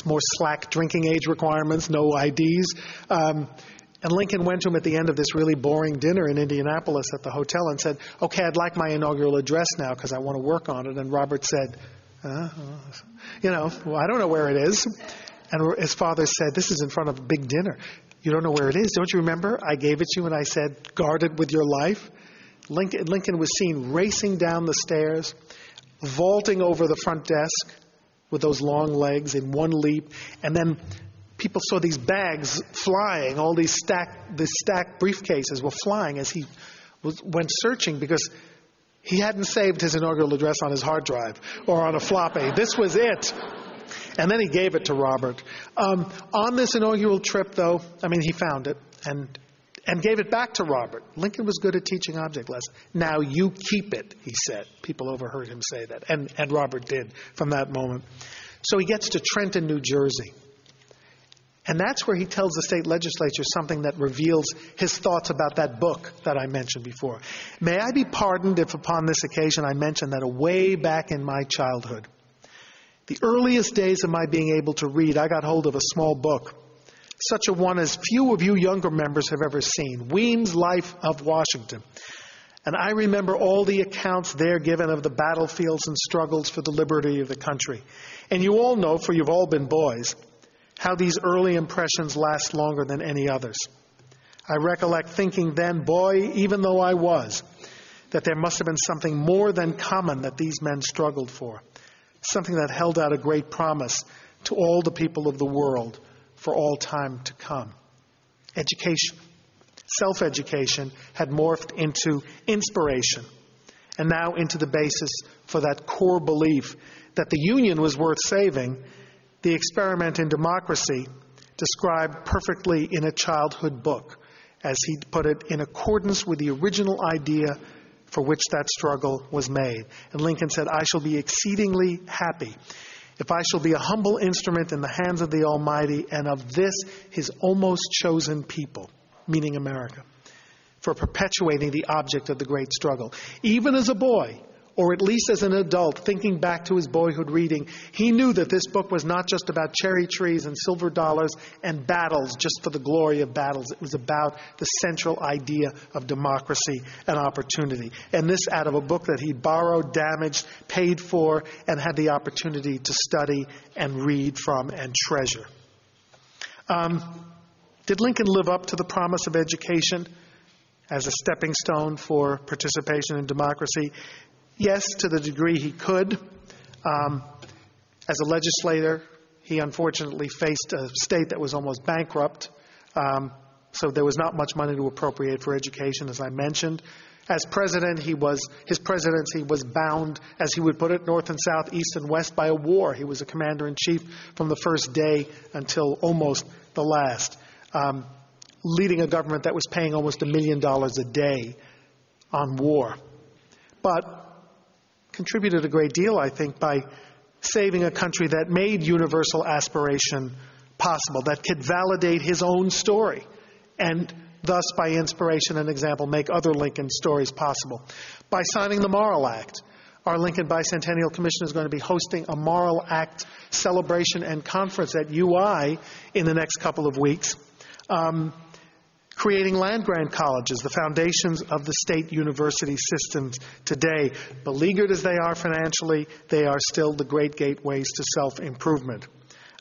More slack drinking age requirements, no IDs. And Lincoln went to him at the end of this really boring dinner in Indianapolis at the hotel and said, okay, I'd like my inaugural address now because I want to work on it. And Robert said, well, I don't know where it is. And his father said, this is in front of a big dinner. You don't know where it is. Don't you remember? I gave it to you and I said, guard it with your life. Lincoln was seen racing down the stairs, vaulting over the front desk with those long legs in one leap, and then people saw these bags flying. All these stacked briefcases were flying as he went searching, because he hadn't saved his inaugural address on his hard drive or on a floppy. This was it. And then he gave it to Robert. On this inaugural trip, though, he found it and gave it back to Robert. Lincoln was good at teaching object lessons. Now you keep it, he said. People overheard him say that, and Robert did from that moment. So he gets to Trenton, New Jersey. And that's where he tells the state legislature something that reveals his thoughts about that book that I mentioned before. May I be pardoned if upon this occasion I mention that way back in my childhood, the earliest days of my being able to read, I got hold of a small book, such a one as few of you younger members have ever seen, Weems' Life of Washington. And I remember all the accounts there given of the battlefields and struggles for the liberty of the country. And you all know, for you've all been boys, how these early impressions last longer than any others. I recollect thinking then, boy, even though I was, that there must have been something more than common that these men struggled for, something that held out a great promise to all the people of the world for all time to come. Education, self-education, had morphed into inspiration, and now into the basis for that core belief that the Union was worth saving. The experiment in democracy, described perfectly in a childhood book, as he put it, in accordance with the original idea for which that struggle was made. And Lincoln said, I shall be exceedingly happy if I shall be a humble instrument in the hands of the Almighty and of this, his almost chosen people, meaning America, for perpetuating the object of the great struggle. Even as a boy, or at least as an adult, thinking back to his boyhood reading, he knew that this book was not just about cherry trees and silver dollars and battles just for the glory of battles. It was about the central idea of democracy and opportunity. And this out of a book that he borrowed, damaged, paid for, and had the opportunity to study and read from and treasure. Did Lincoln live up to the promise of education as a stepping stone for participation in democracy? Yes, to the degree he could. As a legislator, he unfortunately faced a state that was almost bankrupt, so there was not much money to appropriate for education, as I mentioned. As president, his presidency was bound, as he would put it, north and south, east and west, by a war. He was a commander-in-chief from the first day until almost the last, leading a government that was paying almost $1 million a day on war. But contributed a great deal, I think, by saving a country that made universal aspiration possible, that could validate his own story, and thus, by inspiration and example, make other Lincoln stories possible. By signing the Moral Act, our Lincoln Bicentennial Commission is going to be hosting a Moral Act celebration and conference at UI in the next couple of weeks. Creating land-grant colleges, the foundations of the state university systems today. Beleaguered as they are financially, they are still the great gateways to self-improvement.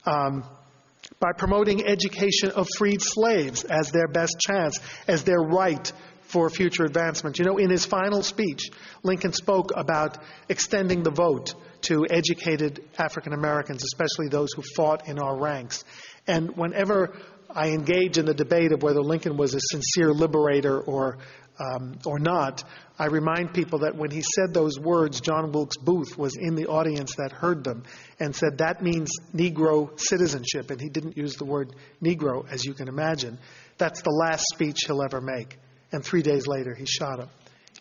By promoting education of freed slaves as their best chance, as their right for future advancement. You know, in his final speech, Lincoln spoke about extending the vote to educated African Americans, especially those who fought in our ranks. And whenever I engage in the debate of whether Lincoln was a sincere liberator or not, I remind people that when he said those words, John Wilkes Booth was in the audience that heard them and said that means Negro citizenship, and he didn't use the word Negro, as you can imagine. That's the last speech he'll ever make. And 3 days later, he shot him.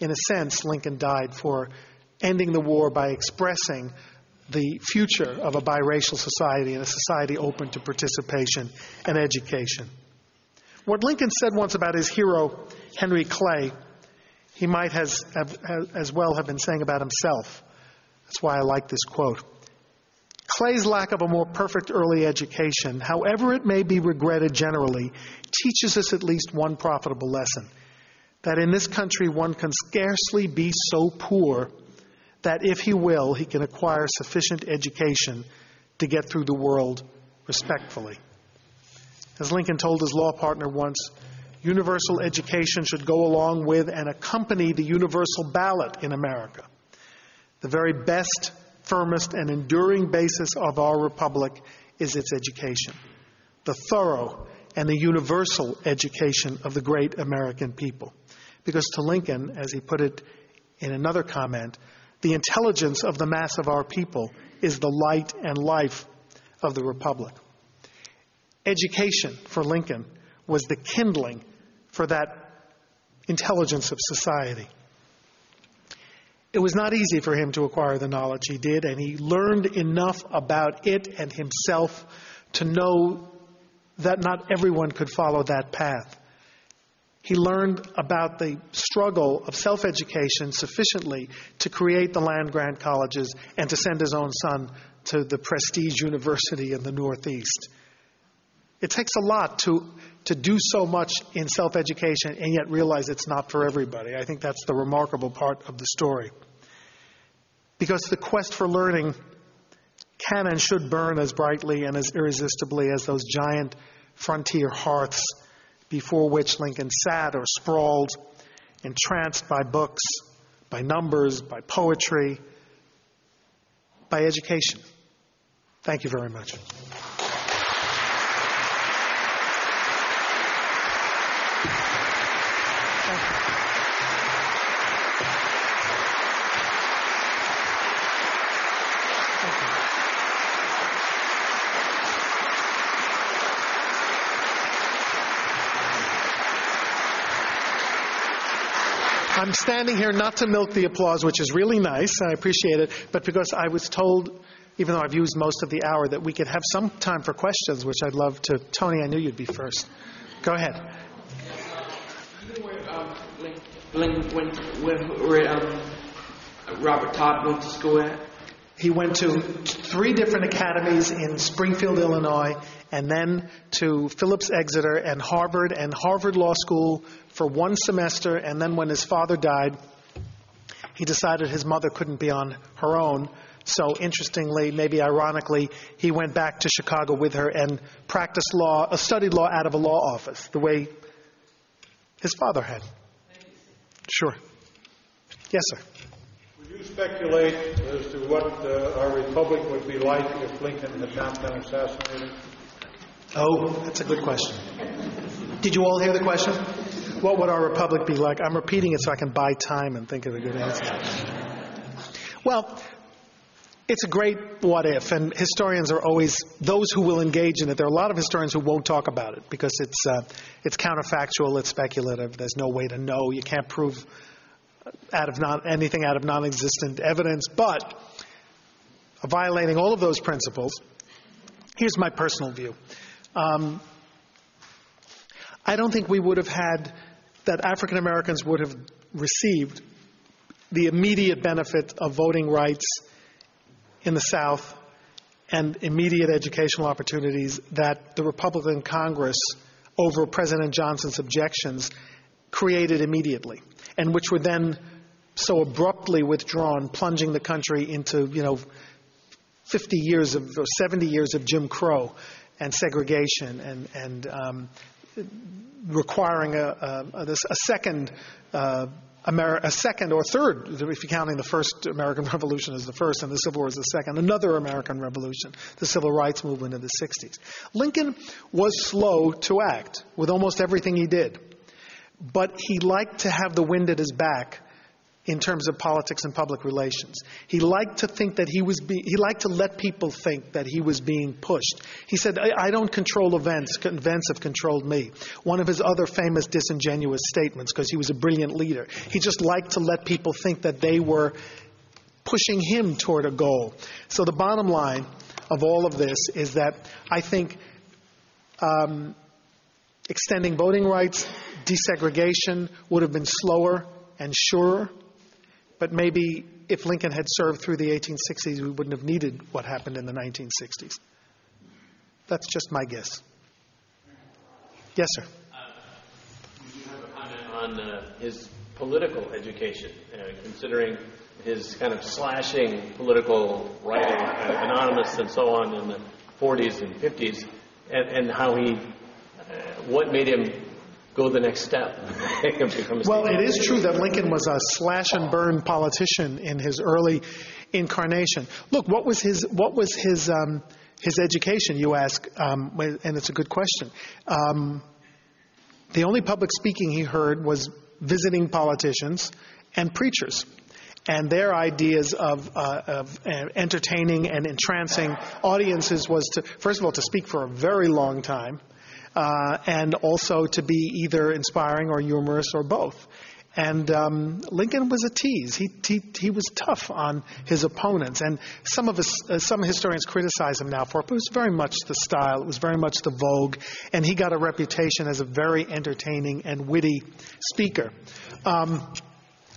In a sense, Lincoln died for ending the war by expressing the future of a biracial society and a society open to participation and education. What Lincoln said once about his hero, Henry Clay, he might as well have been saying about himself. That's why I like this quote. Clay's lack of a more perfect early education, however it may be regretted generally, teaches us at least one profitable lesson, that in this country one can scarcely be so poor that if he will, he can acquire sufficient education to get through the world respectfully. As Lincoln told his law partner once, universal education should go along with and accompany the universal ballot in America. The very best, firmest, and enduring basis of our republic is its education, the thorough and the universal education of the great American people. Because to Lincoln, as he put it in another comment, the intelligence of the mass of our people is the light and life of the republic. Education for Lincoln was the kindling for that intelligence of society. It was not easy for him to acquire the knowledge he did, and he learned enough about it and himself to know that not everyone could follow that path. He learned about the struggle of self-education sufficiently to create the land-grant colleges and to send his own son to the prestige university in the Northeast. It takes a lot to do so much in self-education and yet realize it's not for everybody. I think that's the remarkable part of the story. Because the quest for learning can and should burn as brightly and as irresistibly as those giant frontier hearths before which Lincoln sat or sprawled, entranced by books, by numbers, by poetry, by education. Thank you very much. I'm standing here not to milk the applause, which is really nice, and I appreciate it, but because I was told, even though I've used most of the hour, that we could have some time for questions, which I'd love to. Tony, I knew you'd be first. Go ahead. Where Robert Todd went to school at? He went to 3 different academies in Springfield, Illinois, and then to Phillips Exeter and Harvard Law School for 1 semester. And then when his father died, he decided his mother couldn't be on her own. So interestingly, maybe ironically, he went back to Chicago with her and practiced law, studied law out of a law office, the way his father had. Sure. Yes, sir. Would you speculate as to what our republic would be like if Lincoln had not been assassinated? Oh, that's a good question. Did you all hear the question? What would our republic be like? I'm repeating it so I can buy time and think of a good answer. Well, it's a great what if, and historians are always those who will engage in it. There are a lot of historians who won't talk about it because it's counterfactual, it's speculative. There's no way to know. You can't prove anything out of non-existent evidence. But violating all of those principles, here's my personal view. I don't think we would have had that African Americans would have received the immediate benefit of voting rights in the South and immediate educational opportunities that the Republican Congress, over President Johnson's objections, created immediately, and which were then so abruptly withdrawn, plunging the country into, 50 years or 70 years of Jim Crow and segregation and requiring a second or third, if you're counting the first American Revolution as the first and the Civil War as the second, another American Revolution, the Civil Rights Movement of the 60s. Lincoln was slow to act with almost everything he did, but he liked to have the wind at his back in terms of politics and public relations. He liked to think that he liked to let people think that he was being pushed. He said, I don't control events have controlled me. One of his other famous disingenuous statements, because he was a brilliant leader, he just liked to let people think that they were pushing him toward a goal. So the bottom line of all of this is that I think extending voting rights, desegregation would have been slower and surer. But maybe if Lincoln had served through the 1860s, we wouldn't have needed what happened in the 1960s. That's just my guess. Yes, sir. Do you have a comment on his political education, considering his kind of slashing political writing, anonymous and so on in the 40s and 50s, and how what made him go the next step. Well, it is true that Lincoln was a slash-and-burn politician in his early incarnation. Look, what was his education, you ask, and it's a good question. The only public speaking he heard was visiting politicians and preachers. And their ideas of entertaining and entrancing audiences was to, first of all, to speak for a very long time, and also to be either inspiring or humorous or both. And Lincoln was a tease. He was tough on his opponents, and some historians criticize him now for it. But it was very much the style. It was very much the vogue, and he got a reputation as a very entertaining and witty speaker.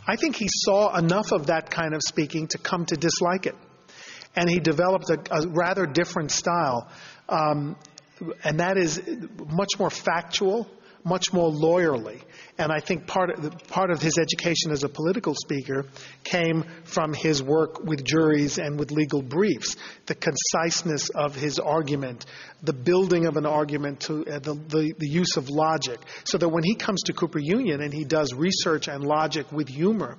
I think he saw enough of that kind of speaking to come to dislike it, and he developed a rather different style, and that is much more factual, much more lawyerly. And I think part of his education as a political speaker came from his work with juries and with legal briefs, the conciseness of his argument, the building of an argument, to the use of logic, so that when he comes to Cooper Union and he does research and logic with humor,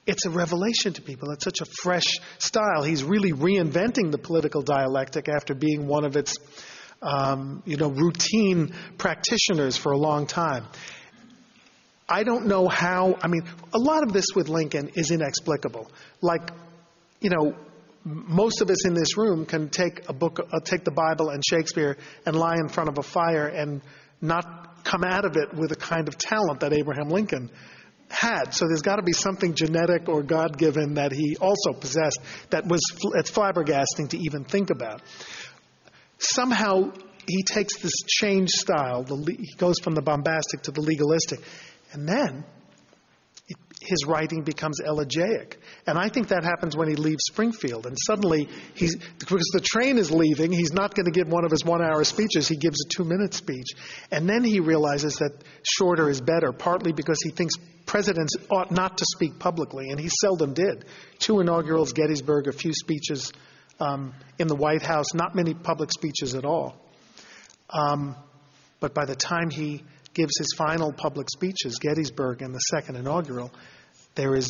it's a revelation to people. It's such a fresh style. He's really reinventing the political dialectic after being one of its routine practitioners for a long time. I don't know how, a lot of this with Lincoln is inexplicable. Like, most of us in this room can take the Bible and Shakespeare and lie in front of a fire and not come out of it with the kind of talent that Abraham Lincoln had. So there's got to be something genetic or God-given that he also possessed it's flabbergasting to even think about. Somehow he takes this changed style. He goes from the bombastic to the legalistic. And then his writing becomes elegiac. And I think that happens when he leaves Springfield. And suddenly, because the train is leaving, he's not going to give one of his 1-hour speeches. He gives a 2-minute speech. And then he realizes that shorter is better, partly because he thinks presidents ought not to speak publicly. And he seldom did. 2 inaugurals, Gettysburg, a few speeches in the White House, not many public speeches at all. But by the time he gives his final public speeches, Gettysburg and the second inaugural, there is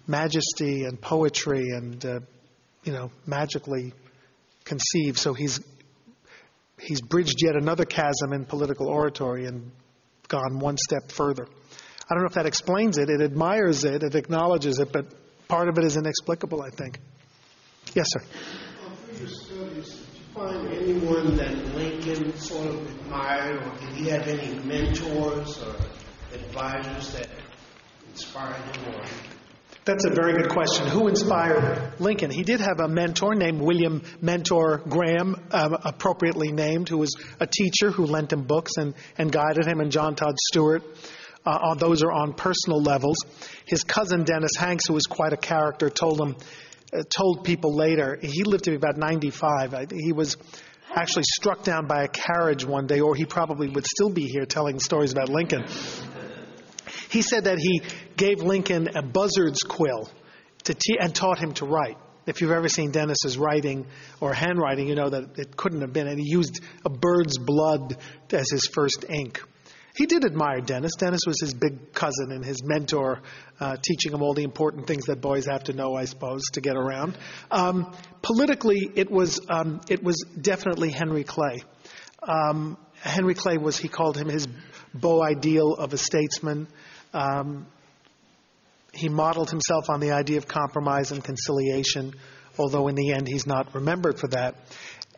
majesty and poetry and, magically conceived. So he's bridged yet another chasm in political oratory and gone one step further. I don't know if that explains it. It admires it. It acknowledges it. But part of it is inexplicable, I think. Yes, sir. Through your studies, did you find anyone that Lincoln sort of admired, or did he have any mentors or advisors that inspired him? That's a very good question. Who inspired Lincoln? He did have a mentor named William Mentor Graham, appropriately named, who was a teacher who lent him books and guided him, and John Todd Stewart. Those are on personal levels. His cousin Dennis Hanks, who was quite a character, told people later, he lived to be about 95. He was actually struck down by a carriage one day, or he probably would still be here telling stories about Lincoln. He said that he gave Lincoln a buzzard's quill and taught him to write. If you've ever seen Dennis's writing or handwriting, you know that it couldn't have been. And he used a bird's blood as his first ink. He did admire Dennis. Dennis was his big cousin and his mentor, teaching him all the important things that boys have to know, I suppose, to get around. Politically, it was definitely Henry Clay. Henry Clay he called him his beau ideal of a statesman. He modeled himself on the idea of compromise and conciliation, although in the end he's not remembered for that.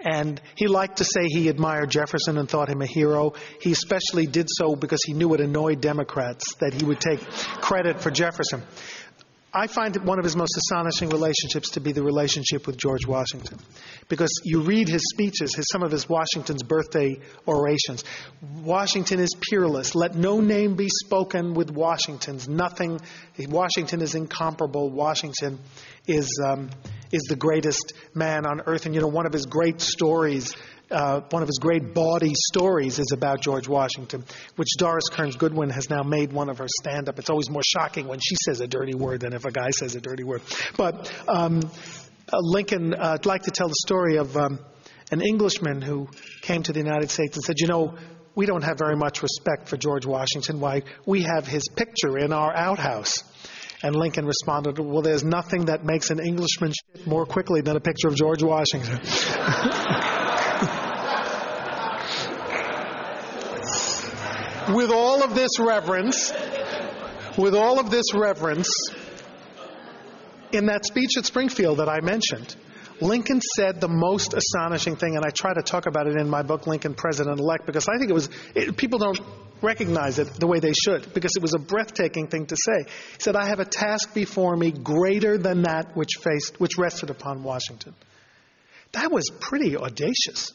And he liked to say he admired Jefferson and thought him a hero. He especially did so because he knew it annoyed Democrats that he would take credit for Jefferson. I find one of his most astonishing relationships to be the relationship with George Washington. Because you read his speeches, some of his Washington's birthday orations. Washington is peerless. Let no name be spoken with Washington's. Nothing. Washington is incomparable. Washington is the greatest man on earth. And, one of his great stories, one of his great bawdy stories is about George Washington, which Doris Kearns Goodwin has now made one of her stand-up. It's always more shocking when she says a dirty word than if a guy says a dirty word. But Lincoln, I'd like to tell the story of an Englishman who came to the United States and said, we don't have very much respect for George Washington. Why, we have his picture in our outhouse. And Lincoln responded, well, there's nothing that makes an Englishman shit more quickly than a picture of George Washington. With all of this reverence, in that speech at Springfield that I mentioned, Lincoln said the most astonishing thing, and I try to talk about it in my book, Lincoln President-Elect, because I think people don't recognize it the way they should, because it was a breathtaking thing to say. He said, I have a task before me greater than that which rested upon Washington. That was pretty audacious.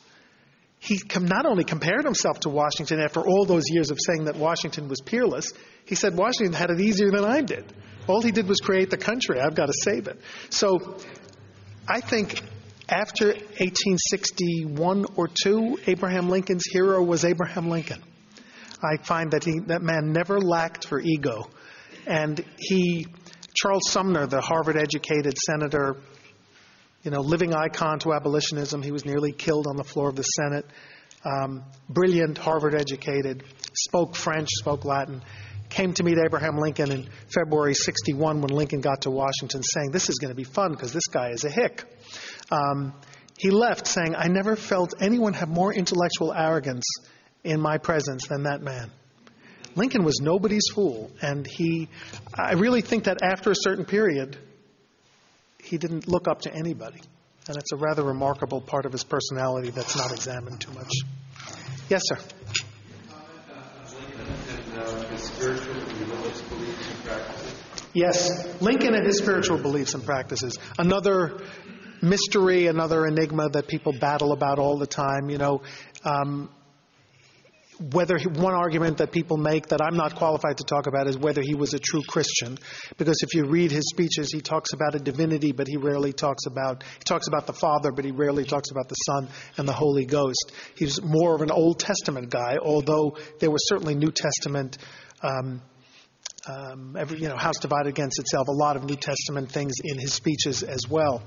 He not only compared himself to Washington after all those years of saying that Washington was peerless, he said Washington had it easier than I did. All he did was create the country. I've got to save it. So I think after 1861 or 2, Abraham Lincoln's hero was Abraham Lincoln. I find that that man never lacked for ego. And Charles Sumner, the Harvard-educated senator, living icon to abolitionism, he was nearly killed on the floor of the Senate. Brilliant, Harvard-educated, spoke French, spoke Latin, came to meet Abraham Lincoln in February 61 when Lincoln got to Washington, saying, this is going to be fun because this guy is a hick. He left saying, I never felt anyone have more intellectual arrogance in my presence than that man. Lincoln was nobody's fool, and I really think that after a certain period, he didn't look up to anybody. And it's a rather remarkable part of his personality that's not examined too much. Yes, sir. Yes, Lincoln and his spiritual beliefs and practices. Another mystery, another enigma that people battle about all the time. One argument that people make that I'm not qualified to talk about is whether he was a true Christian. Because if you read his speeches, he talks about a divinity, but he talks about the Father, but he rarely talks about the Son and the Holy Ghost. He's more of an Old Testament guy, although there was certainly New Testament, house divided against itself, a lot of New Testament things in his speeches as well.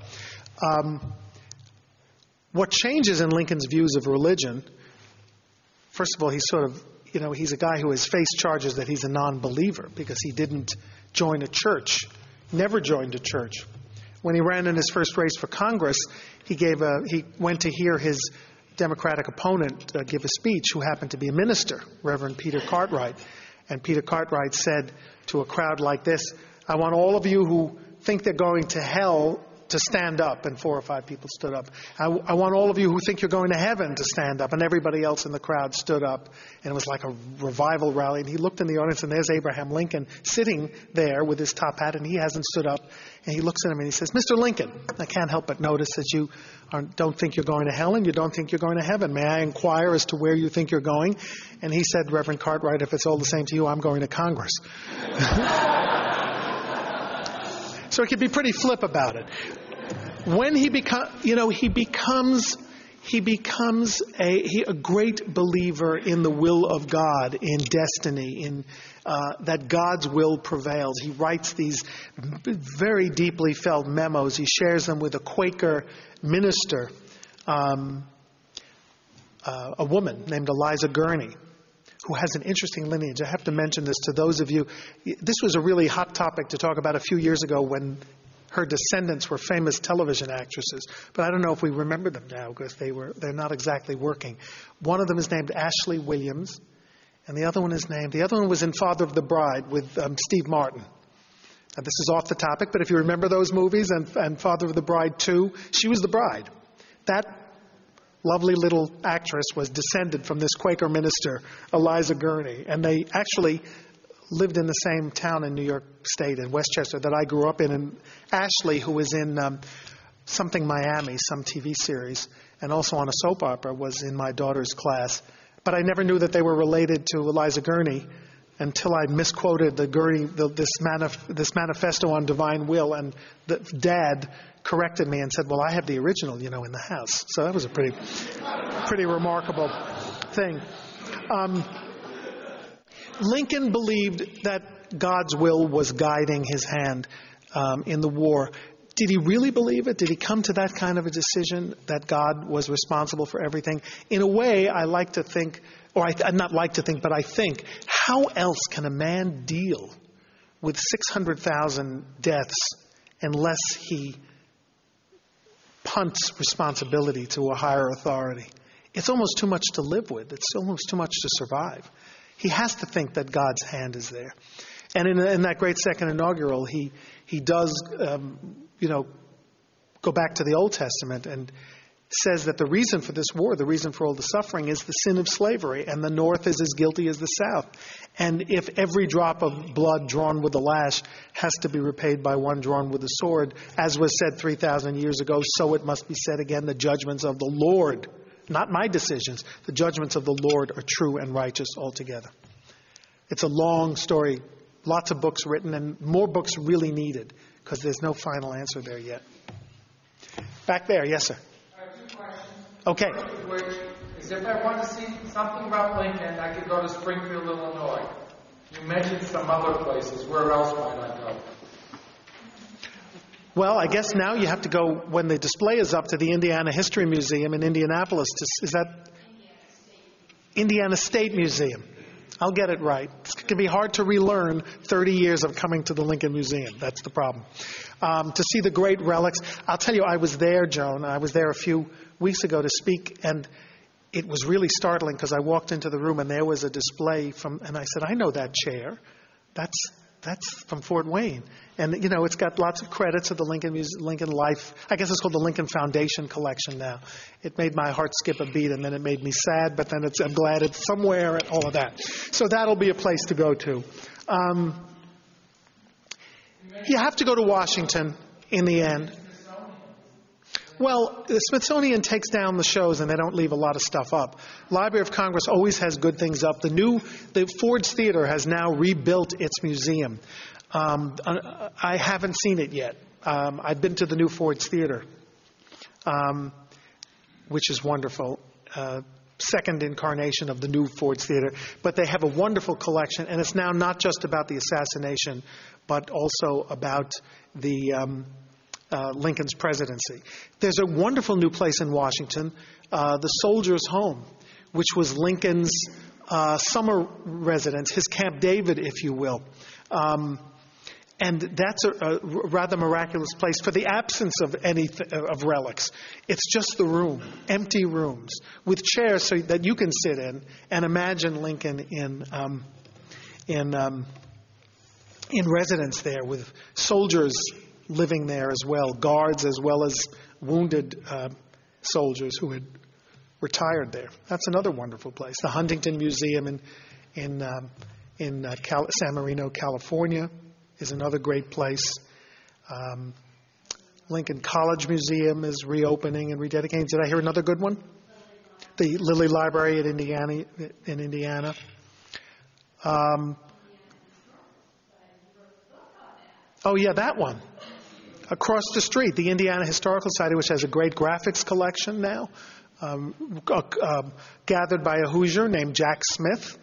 What changes in Lincoln's views of religion, first of all, he's a guy who has faced charges that he's a non-believer because he didn't join a church, never joined a church. When he ran in his first race for Congress, he went to hear his Democratic opponent give a speech, who happened to be a minister, Reverend Peter Cartwright. And Peter Cartwright said to a crowd like this, I want all of you who think they're going to hell to stand up, and 4 or 5 people stood up. I want all of you who think you're going to heaven to stand up, and everybody else in the crowd stood up, and it was like a revival rally. And he looked in the audience, and there's Abraham Lincoln sitting there with his top hat, and he hasn't stood up. And he looks at him and he says, Mr. Lincoln, I can't help but notice that you don't think you're going to hell and you don't think you're going to heaven. May I inquire as to where you think you're going? And he said, Reverend Cartwright, if it's all the same to you, I'm going to Congress. So he could be pretty flip about it. When he becomes a great believer in the will of God, in destiny, in that God's will prevails. He writes these very deeply felt memos. He shares them with a Quaker minister, a woman named Eliza Gurney, who has an interesting lineage. I have to mention this to those of you. This was a really hot topic to talk about a few years ago when her descendants were famous television actresses. But I don't know if we remember them now because they're not exactly working. One of them is named Ashley Williams, and the other one was in Father of the Bride with Steve Martin. Now, this is off the topic, but if you remember those movies and Father of the Bride 2, she was the bride. That lovely little actress was descended from this Quaker minister, Eliza Gurney, and they actually lived in the same town in New York State, in Westchester, that I grew up in. And Ashley, who was in Something Miami, some TV series, and also on a soap opera, was in my daughter's class. But I never knew that they were related to Eliza Gurney until I misquoted the Gurney, this manifesto on divine will, and the dad corrected me and said, well, I have the original, in the house. So that was a pretty remarkable thing. Lincoln believed that God's will was guiding his hand in the war. did he really believe it? Did he come to that kind of a decision that God was responsible for everything? In a way, I like to think, or not like to think, but I think, how else can a man deal with 600,000 deaths unless he punts responsibility to a higher authority? It's almost too much to live with. It's almost too much to survive. He has to think that God's hand is there. And in that great second inaugural, he does, go back to the Old Testament and says that the reason for this war, the reason for all the suffering, is the sin of slavery, and the North is as guilty as the South. And if every drop of blood drawn with a lash has to be repaid by one drawn with a sword, as was said 3,000 years ago, so it must be said again, the judgments of the Lord, not my decisions, the judgments of the Lord are true and righteous altogether. It's a long story, lots of books written, and more books really needed, because there's no final answer there yet. Back there, yes, sir. I have 2 questions. Okay. First of which is, if I want to see something about Lincoln, I could go to Springfield, Illinois. You mentioned some other places. Where else might I go? Well, I guess now you have to go, when the display is up, to the Indiana History Museum in Indianapolis. Is that? Indiana State Museum. I'll get it right. It can be hard to relearn 30 years of coming to the Lincoln Museum. That's the problem. To see the great relics. I'll tell you, I was there, Joan. I was there a few weeks ago to speak, and it was really startling because I walked into the room and there was a display and I said, I know that chair. That's from Fort Wayne. And, it's got lots of credits of the Lincoln Life. I guess it's called the Lincoln Foundation collection now. It made my heart skip a beat, and then it made me sad, but then I'm glad it's somewhere and all of that. So that'll be a place to go to. You have to go to Washington in the end. Well, the Smithsonian takes down the shows and they don't leave a lot of stuff up. Library of Congress always has good things up. The Ford's Theater has now rebuilt its museum. I haven't seen it yet. I've been to the new Ford's Theater, which is wonderful. Second incarnation of the new Ford's Theater. But they have a wonderful collection, and it's now not just about the assassination, but also about the Lincoln's presidency. There's a wonderful new place in Washington, the Soldier's Home, which was Lincoln's summer residence, his Camp David, if you will. And that's a rather miraculous place for the absence of of relics. It's just the room, empty rooms with chairs so that you can sit in and imagine Lincoln in residence there, with soldiers living there as well, guards as well as wounded soldiers who had retired there. That's another wonderful place. The Huntington Museum in San Marino, California, is another great place. Lincoln College Museum is reopening and rededicating. Did I hear another good one? The Lilly Library in Indiana. Oh yeah, that one. Across the street, the Indiana Historical Society, which has a great graphics collection now, gathered by a Hoosier named Jack Smith,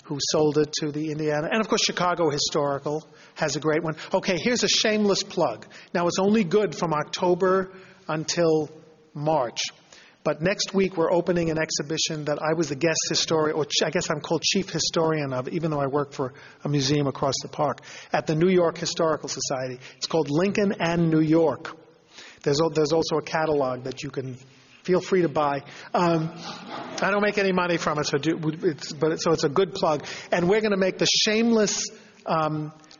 who sold it to the Indiana. And, of course, Chicago Historical has a great one. Okay, here's a shameless plug. Now, it's only good from October until March. But next week, we're opening an exhibition that I was the guest historian, or I guess I'm called chief historian of, even though I work for a museum across the park, at the New York Historical Society. It's called Lincoln and New York. There's also a catalog that you can feel free to buy. I don't make any money from it, so it's a good plug. And we're going to make the shameless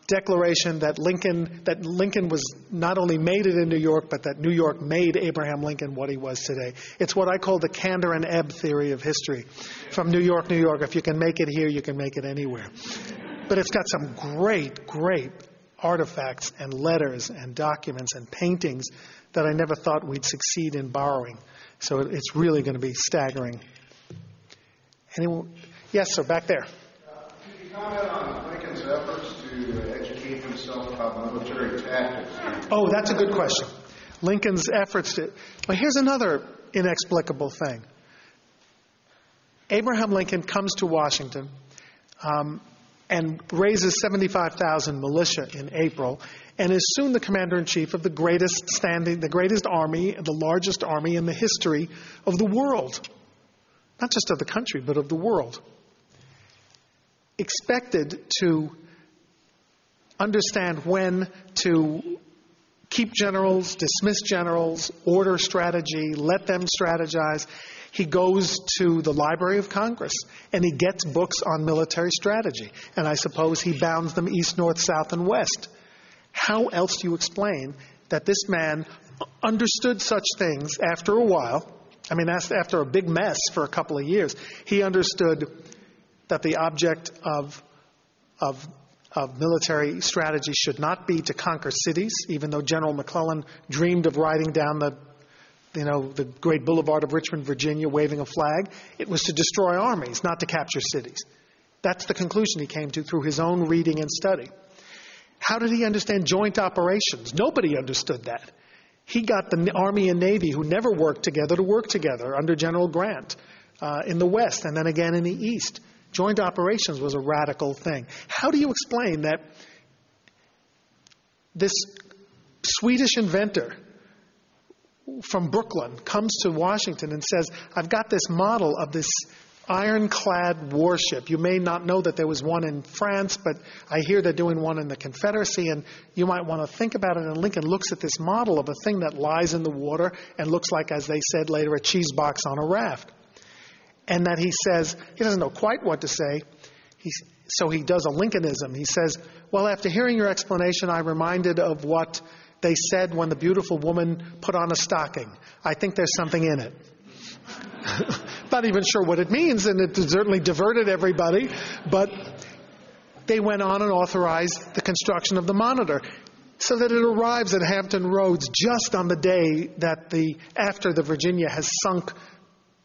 declaration that Lincoln was not only made it in New York, but that New York made Abraham Lincoln what he was today. It's what I call the candor and ebb theory of history. From New York, New York, if you can make it here, you can make it anywhere. But it's got some great, great artifacts and letters and documents and paintings that I never thought we'd succeed in borrowing. So it's really going to be staggering. Anyone? Yes, sir, back there. Could you comment on Lincoln's efforts to educate himself about military tactics? Oh, that's a good question. Lincoln's efforts to... Well, here's another inexplicable thing. Abraham Lincoln comes to Washington. and raises 75,000 militia in April, and is soon the commander-in-chief of the greatest army, the largest army in the history of the world. Not just of the country, but of the world. Expected to understand when to keep generals, dismiss generals, order strategy, let them strategize. He goes to the Library of Congress and he gets books on military strategy. And I suppose he bounds them east, north, south, and west. How else do you explain that this man understood such things after a while? I mean, after a big mess for a couple of years, he understood that the object of military strategy should not be to conquer cities, even though General McClellan dreamed of riding down the great boulevard of Richmond, Virginia, waving a flag. It was to destroy armies, not to capture cities. That's the conclusion he came to through his own reading and study. How did he understand joint operations? Nobody understood that. He got the Army and Navy, who never worked together, to work together under General Grant in the West and then again in the East. Joint operations was a radical thing. How do you explain that this Swedish inventor from Brooklyn comes to Washington and says, I've got this model of this ironclad warship. You may not know that there was one in France, but I hear they're doing one in the Confederacy, and you might want to think about it. And Lincoln looks at this model of a thing that lies in the water and looks like, as they said later, a cheese box on a raft. And that he says, he doesn't know quite what to say, so he does a Lincolnism. He says, well, after hearing your explanation, I'm reminded of what they said when the beautiful woman put on a stocking. I think there's something in it. Not even sure what it means, and it certainly diverted everybody, but they went on and authorized the construction of the Monitor so that it arrives at Hampton Roads just on the day that after the Virginia has sunk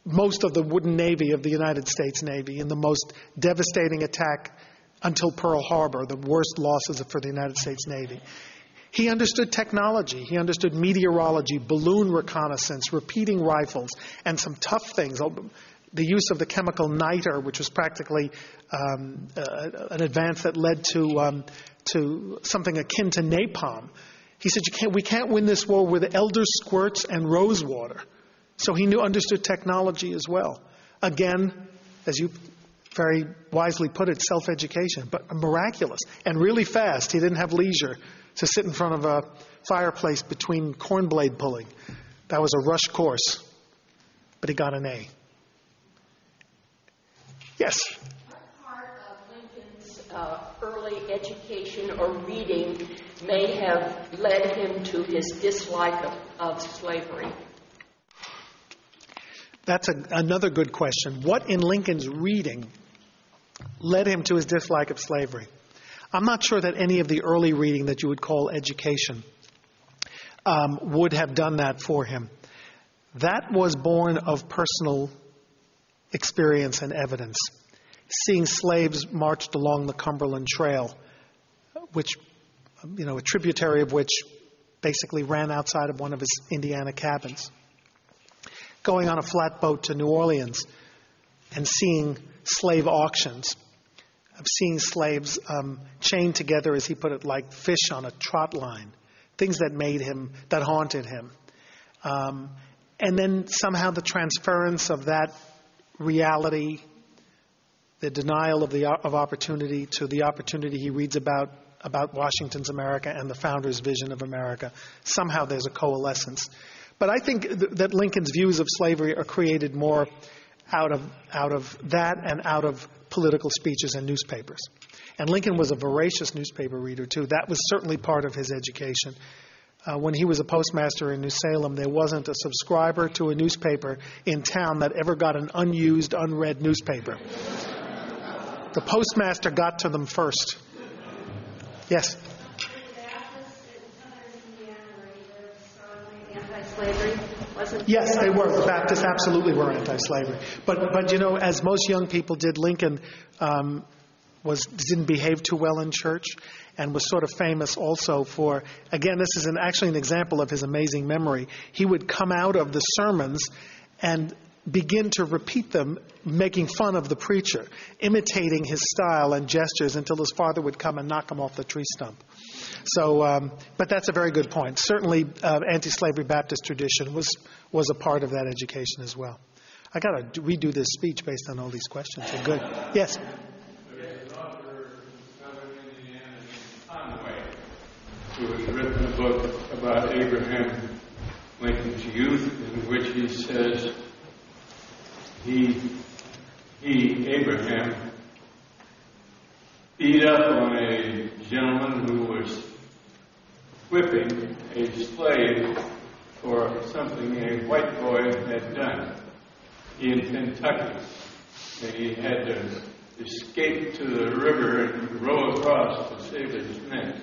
most of the wooden navy of the United States Navy in the most devastating attack until Pearl Harbor, the worst losses for the United States Navy. He understood technology. He understood meteorology, balloon reconnaissance, repeating rifles, and some tough things. The use of the chemical niter, which was practically an advance that led to something akin to napalm. He said, we can't win this war with elder squirts and rose water. So he understood technology as well. Again, as you very wisely put it, self-education, but miraculous and really fast. He didn't have leisure to sit in front of a fireplace between corn blade pulling. That was a rush course, but he got an A. Yes? What part of Lincoln's early education or reading may have led him to his dislike of slavery? That's another good question. What in Lincoln's reading led him to his dislike of slavery? I'm not sure that any of the early reading that you would call education would have done that for him. That was born of personal experience and evidence. Seeing slaves marched along the Cumberland Trail, which, a tributary of which basically ran outside of one of his Indiana cabins. Going on a flatboat to New Orleans and seeing slave auctions, of seeing slaves chained together, as he put it, like fish on a trot line, things that haunted him. And then somehow the transference of that reality, the denial of opportunity to the opportunity he reads about Washington's America and the founder's vision of America. Somehow there's a coalescence. But I think that Lincoln's views of slavery are created more out of that and out of political speeches and newspapers. And Lincoln was a voracious newspaper reader, too. That was certainly part of his education. When he was a postmaster in New Salem, there wasn't a subscriber to a newspaper in town that ever got an unused, unread newspaper. The postmaster got to them first. Yes? Yes, they were. The Baptists absolutely were anti-slavery. But as most young people did, Lincoln didn't behave too well in church and was sort of famous also for, again, this is actually an example of his amazing memory. He would come out of the sermons and begin to repeat them, making fun of the preacher, imitating his style and gestures until his father would come and knock him off the tree stump. So, but that's a very good point. Certainly, anti-slavery Baptist tradition was a part of that education as well. I got to redo this speech based on all these questions. So good. Yes. There's an author from Southern Indiana named Conway who has written a book about Abraham Lincoln's youth, in which he says he Abraham, beat up on a gentleman who was whipping a slave for something a white boy had done in Kentucky. And he had to escape to the river and row across to save his neck.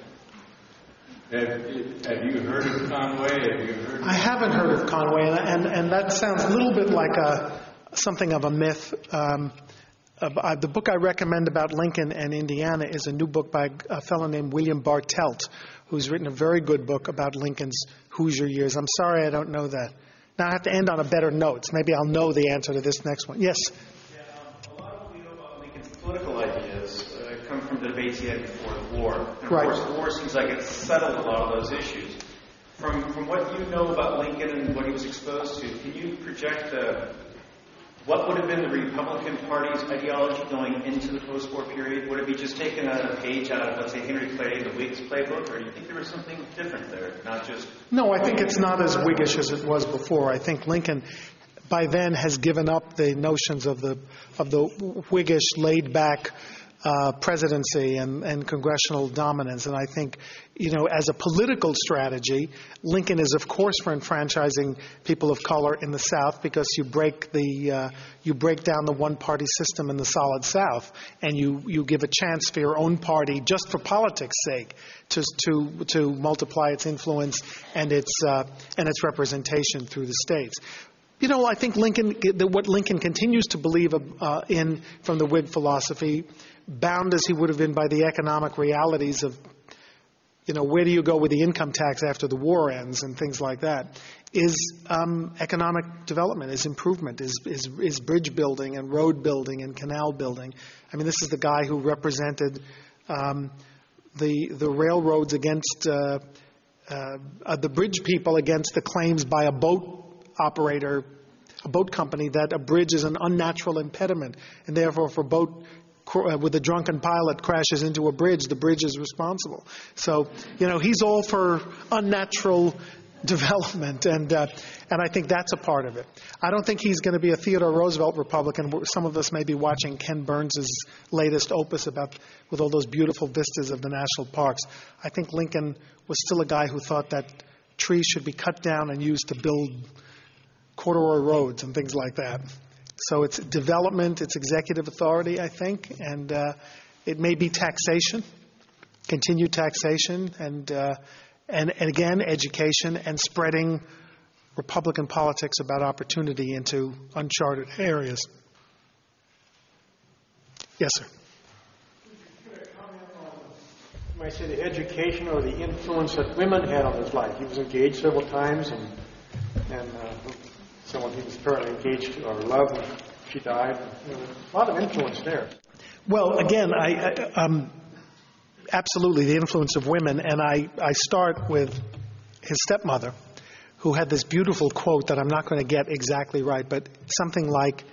Have you heard of Conway? I haven't heard of Conway, and that sounds a little bit like something of a myth. The book I recommend about Lincoln and Indiana is a new book by a fellow named William Bartelt, who's written a very good book about Lincoln's Hoosier years. I'm sorry I don't know that. Now I have to end on a better note. Maybe I'll know the answer to this next one. Yes? Yeah, a lot of what we know about Lincoln's political ideas come from the debates he had before the war. And of course, the war seems like it settled a lot of those issues. From what you know about Lincoln and what he was exposed to, can you project what would have been the Republican Party's ideology going into the post-war period? Would it be just taking a page out of, let's say, Henry Clay, the Whigs playbook, or do you think there was something different there, not just... No, I think it's not as Whiggish as it was before. I think Lincoln, by then, has given up the notions of the Whiggish, laid-back presidency and congressional dominance. And I think, as a political strategy, Lincoln is, of course, for enfranchising people of color in the South, because you break down the one-party system in the solid South, and you give a chance for your own party, just for politics' sake, to multiply its influence and its representation through the states. I think what Lincoln continues to believe in from the Whig philosophy, bound as he would have been by the economic realities of, where do you go with the income tax after the war ends and things like that, is economic development, is improvement, is bridge building and road building and canal building. I mean, this is the guy who represented the railroads against the bridge people against the claims by a boat operator, a boat company, that a bridge is an unnatural impediment, and therefore if a boat with a drunken pilot crashes into a bridge, the bridge is responsible. So, he's all for unnatural development, and I think that's a part of it. I don't think he's going to be a Theodore Roosevelt Republican. Some of us may be watching Ken Burns' latest opus with all those beautiful vistas of the national parks. I think Lincoln was still a guy who thought that trees should be cut down and used to build corduroy roads and things like that. So it's development, it's executive authority, I think, and it may be taxation, continued taxation, and again, education, and spreading Republican politics about opportunity into uncharted areas. Yes, sir. You might say the education or the influence that women had on his life. He was engaged several times, and someone he was apparently engaged or loved, and she died. A lot of influence there. Well, again, absolutely the influence of women, and I start with his stepmother, who had this beautiful quote that I'm not going to get exactly right, but something like,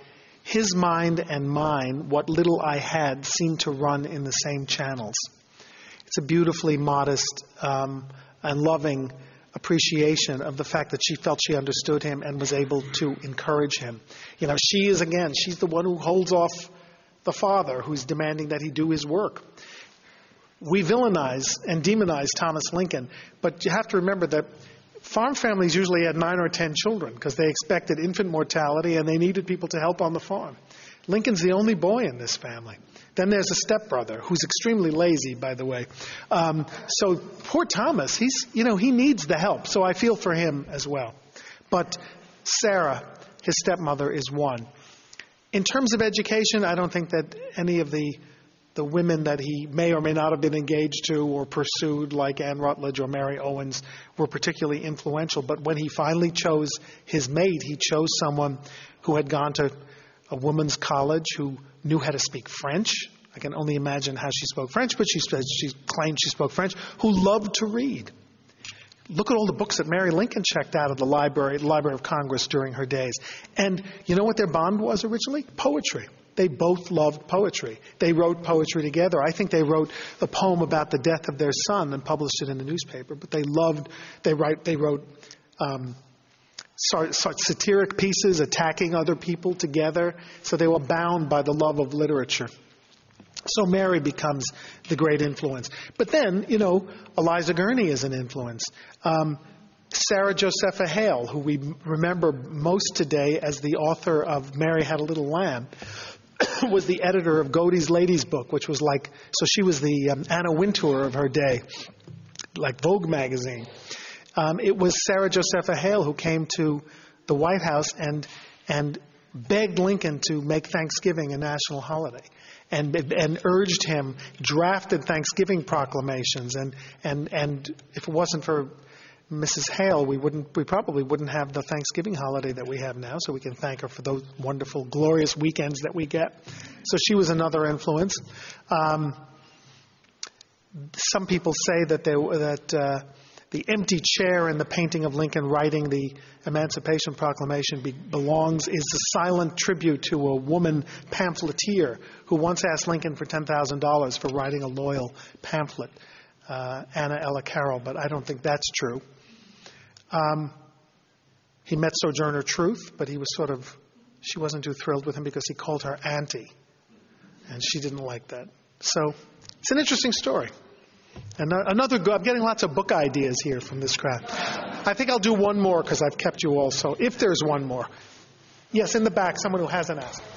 "His mind and mine, what little I had, seemed to run in the same channels." It's a beautifully modest and loving appreciation of the fact that she felt she understood him and was able to encourage him. She's the one who holds off the father who's demanding that he do his work. We villainize and demonize Thomas Lincoln, but you have to remember that farm families usually had 9 or 10 children because they expected infant mortality and they needed people to help on the farm. Lincoln's the only boy in this family. Then there's a stepbrother who's extremely lazy, by the way. So poor Thomas, he needs the help. So I feel for him as well. But Sarah, his stepmother, is one. In terms of education, I don't think that any of the the women that he may or may not have been engaged to or pursued, like Anne Rutledge or Mary Owens, were particularly influential. But when he finally chose his mate, he chose someone who had gone to a women's college, who knew how to speak French. I can only imagine how she spoke French, but she claimed she spoke French, who loved to read. Look at all the books that Mary Lincoln checked out of the Library of Congress during her days. And you know what their bond was originally? Poetry. They both loved poetry. They wrote poetry together. I think they wrote a poem about the death of their son and published it in the newspaper. But they wrote satiric pieces attacking other people together. So they were bound by the love of literature. So Mary becomes the great influence. But then, Eliza Gurney is an influence. Sarah Josepha Hale, who we remember most today as the author of Mary Had a Little Lamb, was the editor of Godey's Ladies Book, which was so she was the Anna Wintour of her day, like Vogue magazine. It was Sarah Josepha Hale who came to the White House and begged Lincoln to make Thanksgiving a national holiday, and urged him, drafted Thanksgiving proclamations, and if it wasn't for Mrs. Hale, we probably wouldn't have the Thanksgiving holiday that we have now, so we can thank her for those wonderful, glorious weekends that we get. So she was another influence. Some people say that the empty chair in the painting of Lincoln writing the Emancipation Proclamation is a silent tribute to a woman pamphleteer who once asked Lincoln for $10,000 for writing a loyal pamphlet, Anna Ella Carroll, but I don't think that's true. He met Sojourner Truth, but she wasn't too thrilled with him because he called her auntie, and she didn't like that. So it's an interesting story. And I'm getting lots of book ideas here from this crowd. I think I'll do one more because I've kept you all. So if there's one more. Yes, in the back, someone who hasn't asked. Do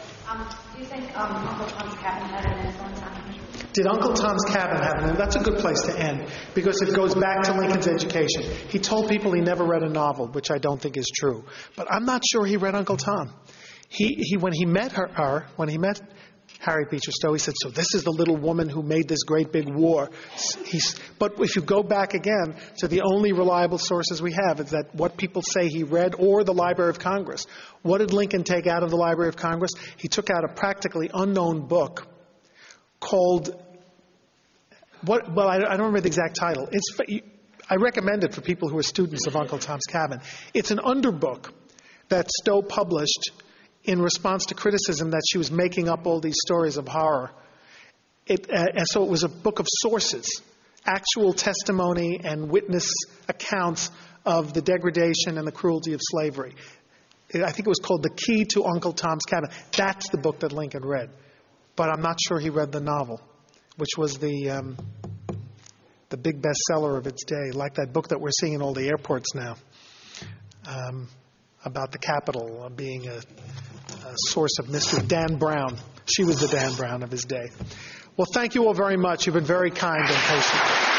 you think Uncle Tom's Cabin had an influence on him? Did Uncle Tom's Cabin have an influence? That's a good place to end because it goes back to Lincoln's education. He told people he never read a novel, which I don't think is true. But I'm not sure he read Uncle Tom. When he met Harry Beecher Stowe, he said, so this is the little woman who made this great big war. But if you go back again to the only reliable sources we have, is that what people say he read, or the Library of Congress. What did Lincoln take out of the Library of Congress? He took out a practically unknown book called, I don't remember the exact title. I recommend it for people who are students of Uncle Tom's Cabin. It's an underbook that Stowe published in response to criticism that she was making up all these stories of horror. And so it was a book of sources, actual testimony and witness accounts of the degradation and the cruelty of slavery. I think it was called The Key to Uncle Tom's Cabin. That's the book that Lincoln read. But I'm not sure he read the novel, which was the big bestseller of its day, like that book that we're seeing in all the airports now, about the Capitol being a source of mystery. Dan Brown. She was the Dan Brown of his day. Well, thank you all very much. You've been very kind and patient.